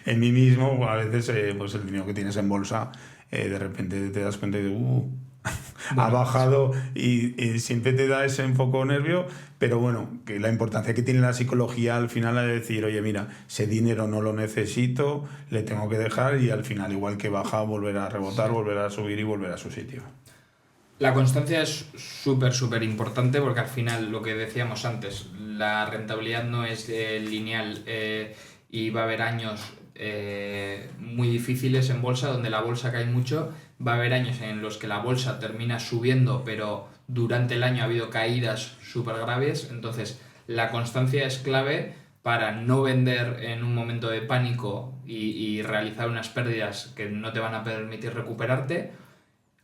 [SPEAKER 2] mí mismo, a veces pues el dinero que tienes en bolsa de repente te das cuenta de ha bajado y siempre te da ese enfoque nervio, pero bueno, que la importancia que tiene la psicología al final es decir, oye, mira, ese dinero no lo necesito, le tengo que dejar, y al final, igual que baja, volverá a rebotar, volverá a subir y volver a su sitio.
[SPEAKER 1] La constancia es súper importante porque al final, lo que decíamos antes, la rentabilidad no es lineal y va a haber años muy difíciles en bolsa donde la bolsa cae mucho, va a haber años en los que la bolsa termina subiendo pero durante el año ha habido caídas súper graves, entonces la constancia es clave para no vender en un momento de pánico y realizar unas pérdidas que no te van a permitir recuperarte.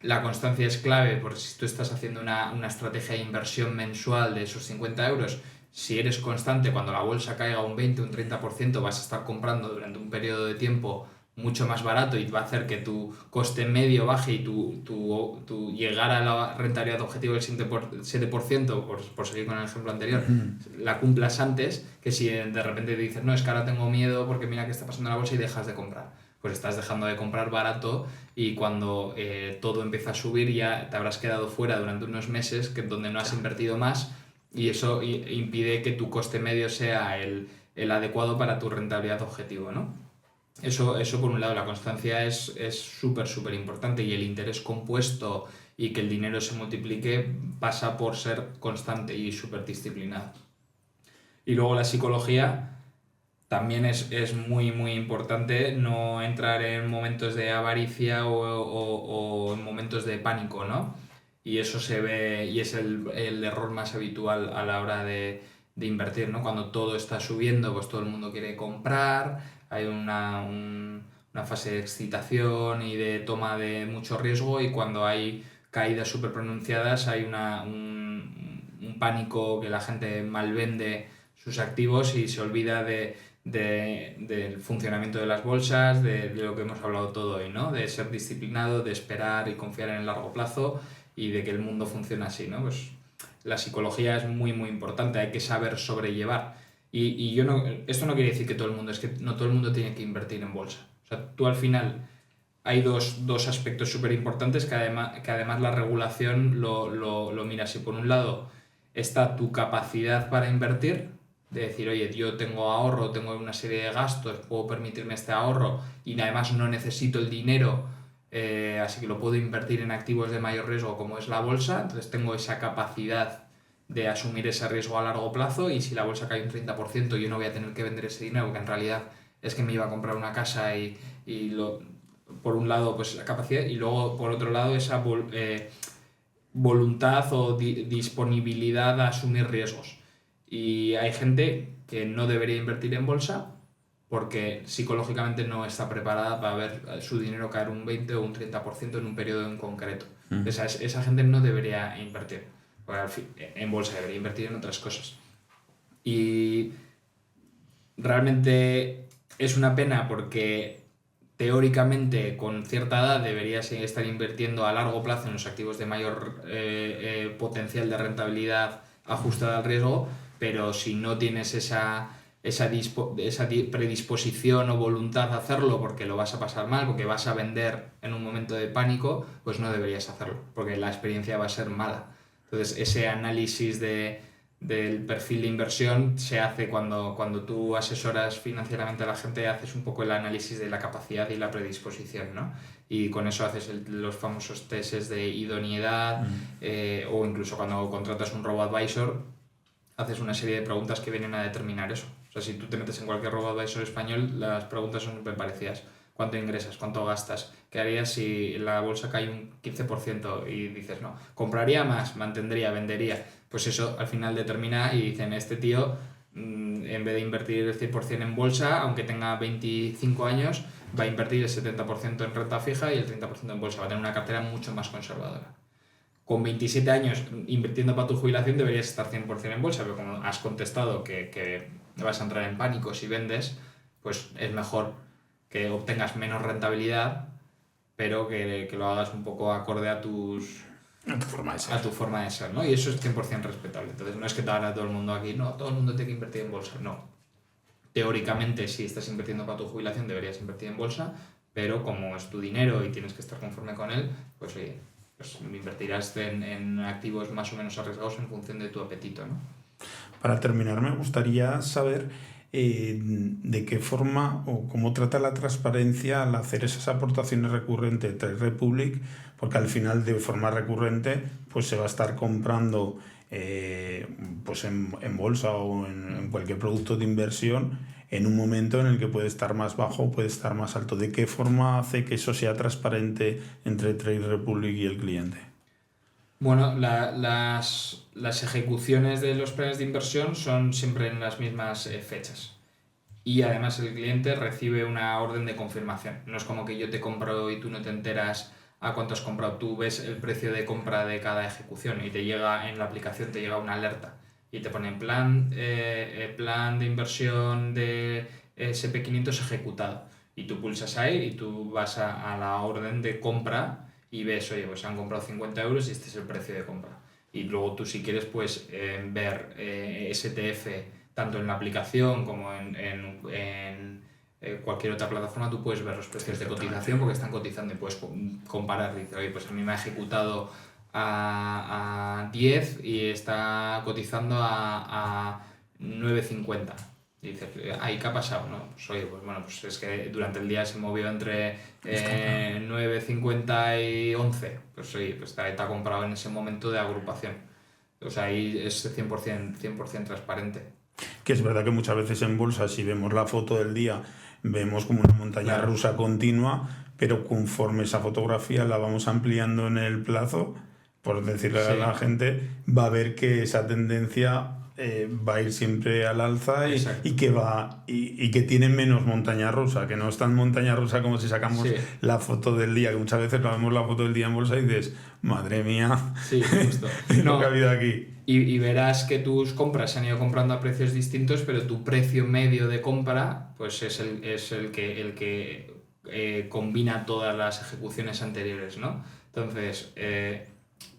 [SPEAKER 1] La constancia es clave porque si tú estás haciendo una estrategia de inversión mensual de esos 50 euros, si eres constante, cuando la bolsa caiga un 20, un 30%, vas a estar comprando durante un periodo de tiempo mucho más barato y va a hacer que tu coste medio baje y tu llegar a la rentabilidad objetivo del 7%, por seguir con el ejemplo anterior, la cumplas antes que si de repente dices, no, es que ahora tengo miedo porque mira qué está pasando en la bolsa y dejas de comprar. Pues estás dejando de comprar barato y cuando todo empieza a subir ya te habrás quedado fuera durante unos meses donde no has invertido más y eso impide que tu coste medio sea el adecuado para tu rentabilidad objetivo, ¿no? Eso por un lado, la constancia es súper importante y el interés compuesto y que el dinero se multiplique pasa por ser constante y súper disciplinado. Y luego la psicología también es muy importante no entrar en momentos de avaricia o en momentos de pánico, ¿no? Y eso se ve y es el error más habitual a la hora de invertir, ¿no? Cuando todo está subiendo, pues todo el mundo quiere comprar, hay una fase de excitación y de toma de mucho riesgo y cuando hay caídas súper pronunciadas hay un pánico que la gente malvende sus activos y se olvida de del funcionamiento de las bolsas, de lo que hemos hablado todo hoy, ¿no? De ser disciplinado, de esperar y confiar en el largo plazo y de que el mundo funciona así, ¿no? Pues la psicología es muy, muy importante, hay que saber sobrellevar. Y yo no, esto no quiere decir que todo el mundo, es que no todo el mundo tiene que invertir en bolsa. O sea, tú al final hay dos aspectos súper importantes que además la regulación lo mira así. Por un lado está tu capacidad para invertir, de decir, oye, yo tengo ahorro, tengo una serie de gastos, puedo permitirme este ahorro y además no necesito el dinero, así que lo puedo invertir en activos de mayor riesgo como es la bolsa, entonces tengo esa capacidad de asumir ese riesgo a largo plazo y si la bolsa cae un 30% yo no voy a tener que vender ese dinero, que en realidad es que me iba a comprar una casa por un lado pues la capacidad y luego por otro lado esa voluntad o disponibilidad a asumir riesgos. Y hay gente que no debería invertir en bolsa porque psicológicamente no está preparada para ver su dinero caer un 20 o un 30% en un periodo en concreto. Esa gente no debería invertir. En bolsa debería invertir en otras cosas. Y realmente es una pena porque teóricamente con cierta edad deberías estar invirtiendo a largo plazo en los activos de mayor potencial de rentabilidad ajustada al riesgo, pero si no tienes esa predisposición o voluntad a hacerlo porque lo vas a pasar mal, porque vas a vender en un momento de pánico, pues no deberías hacerlo, porque la experiencia va a ser mala. Entonces ese análisis del perfil de inversión se hace cuando tú asesoras financieramente a la gente, haces un poco el análisis de la capacidad y la predisposición, ¿no? Y con eso haces los famosos tests de idoneidad o incluso cuando contratas un robo-advisor haces una serie de preguntas que vienen a determinar eso. O sea, si tú te metes en cualquier robo-advisor español, las preguntas son súper parecidas. ¿Cuánto ingresas? ¿Cuánto gastas? ¿Qué harías si la bolsa cae un 15%? Y dices, no, compraría más, mantendría, vendería. Pues eso al final determina y dicen, este tío, en vez de invertir el 100% en bolsa, aunque tenga 25 años, va a invertir el 70% en renta fija y el 30% en bolsa. Va a tener una cartera mucho más conservadora. Con 27 años invirtiendo para tu jubilación deberías estar 100% en bolsa, pero como has contestado que vas a entrar en pánico si vendes, pues es mejor que obtengas menos rentabilidad, pero que lo hagas un poco acorde a tu forma de ser, ¿no? Y eso es 100% respetable. Entonces no es que te haga todo el mundo aquí, no, todo el mundo tiene que invertir en bolsa, no. Teóricamente, si estás invirtiendo para tu jubilación, deberías invertir en bolsa, pero como es tu dinero y tienes que estar conforme con él, pues oye, pues invertirás en activos más o menos arriesgados en función de tu apetito, ¿no?
[SPEAKER 2] Para terminar, me gustaría saber de qué forma o cómo trata la transparencia al hacer esas aportaciones recurrentes de Trade Republic, porque al final de forma recurrente pues se va a estar comprando pues en bolsa o en cualquier producto de inversión en un momento en el que puede estar más bajo o puede estar más alto. ¿De qué forma hace que eso sea transparente entre Trade Republic y el cliente?
[SPEAKER 1] Bueno, las ejecuciones de los planes de inversión son siempre en las mismas fechas. Y además el cliente recibe una orden de confirmación. No es como que yo te compro y tú no te enteras a cuánto has comprado. Tú ves el precio de compra de cada ejecución y te llega en la aplicación, te llega una alerta. Y te pone plan de inversión de SP500 ejecutado. Y tú pulsas ahí y tú vas a la orden de compra y ves, oye, pues han comprado 50 euros y este es el precio de compra. Y luego tú si quieres puedes ver STF tanto en la aplicación como en cualquier otra plataforma, tú puedes ver los precios de cotización porque están cotizando y puedes comparar. Dices, oye, pues a mí me ha ejecutado a 10 y está cotizando a 9,50. Y dices, ¿ahí qué ha pasado? ¿No? Pues oye, pues bueno, pues es que durante el día se movió entre 9,50 y 11. Pues oye, pues te ha comprado en ese momento de agrupación. O sea, ahí es 100% transparente.
[SPEAKER 2] Que es verdad que muchas veces en bolsa, si vemos la foto del día, vemos como una montaña rusa continua, pero conforme esa fotografía la vamos ampliando en el plazo, por decirle a la gente, va a ver que esa tendencia va a ir siempre al alza
[SPEAKER 1] Exacto.
[SPEAKER 2] y que va y que tiene menos montaña rusa, que no es tan montaña rusa como si sacamos
[SPEAKER 1] Sí.
[SPEAKER 2] la foto del día, que muchas veces vemos la foto del día en bolsa y dices, madre mía,
[SPEAKER 1] Sí, justo.
[SPEAKER 2] lo
[SPEAKER 1] No,
[SPEAKER 2] que ha habido aquí.
[SPEAKER 1] y verás que tus compras se han ido comprando a precios distintos, pero tu precio medio de compra pues es el que combina todas las ejecuciones anteriores, ¿no? Entonces,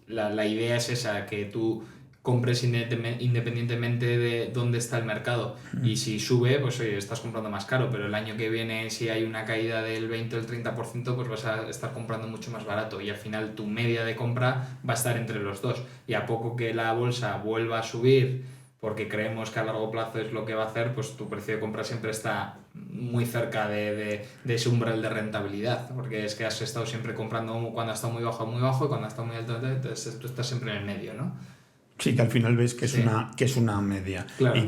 [SPEAKER 1] la idea es esa, que tú compres independientemente de dónde está el mercado. Y si sube, pues oye, estás comprando más caro, pero el año que viene, si hay una caída del 20 o el 30%, pues vas a estar comprando mucho más barato y al final tu media de compra va a estar entre los dos. Y a poco que la bolsa vuelva a subir, porque creemos que a largo plazo es lo que va a hacer, pues tu precio de compra siempre está muy cerca de ese umbral de rentabilidad, porque es que has estado siempre comprando cuando ha estado muy bajo, y cuando ha estado muy alto, entonces tú estás siempre en el medio, ¿no?
[SPEAKER 2] Sí, que al final ves que
[SPEAKER 1] Sí.
[SPEAKER 2] es una media.
[SPEAKER 1] Claro.
[SPEAKER 2] Y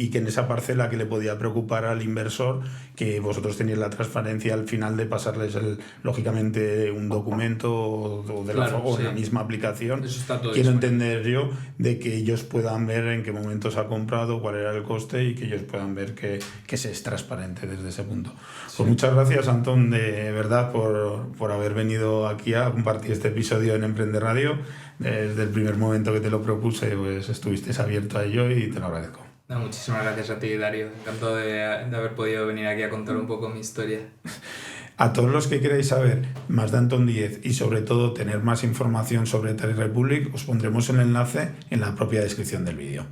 [SPEAKER 2] que en esa parcela que le podía preocupar al inversor, que vosotros tenéis la transparencia al final de pasarles lógicamente un documento o de
[SPEAKER 1] Claro,
[SPEAKER 2] o
[SPEAKER 1] sí.
[SPEAKER 2] la misma aplicación.
[SPEAKER 1] Eso está todo
[SPEAKER 2] Quiero
[SPEAKER 1] disponible.
[SPEAKER 2] entender yo de que ellos puedan ver en qué momento se ha comprado, cuál era el coste y que ellos puedan ver que se es transparente desde ese punto.
[SPEAKER 1] Sí.
[SPEAKER 2] Pues muchas gracias, Antón, de verdad, por haber venido aquí a compartir este episodio en Emprender Radio. Desde el primer momento que te lo propuse, pues estuviste abierto a ello y te lo agradezco.
[SPEAKER 1] No, muchísimas gracias a ti, Dario. Encantado de haber podido venir aquí a contar un poco mi historia.
[SPEAKER 2] A todos los que queráis saber más de Antón Díez y sobre todo tener más información sobre Trade Republic, os pondremos el enlace en la propia descripción del vídeo.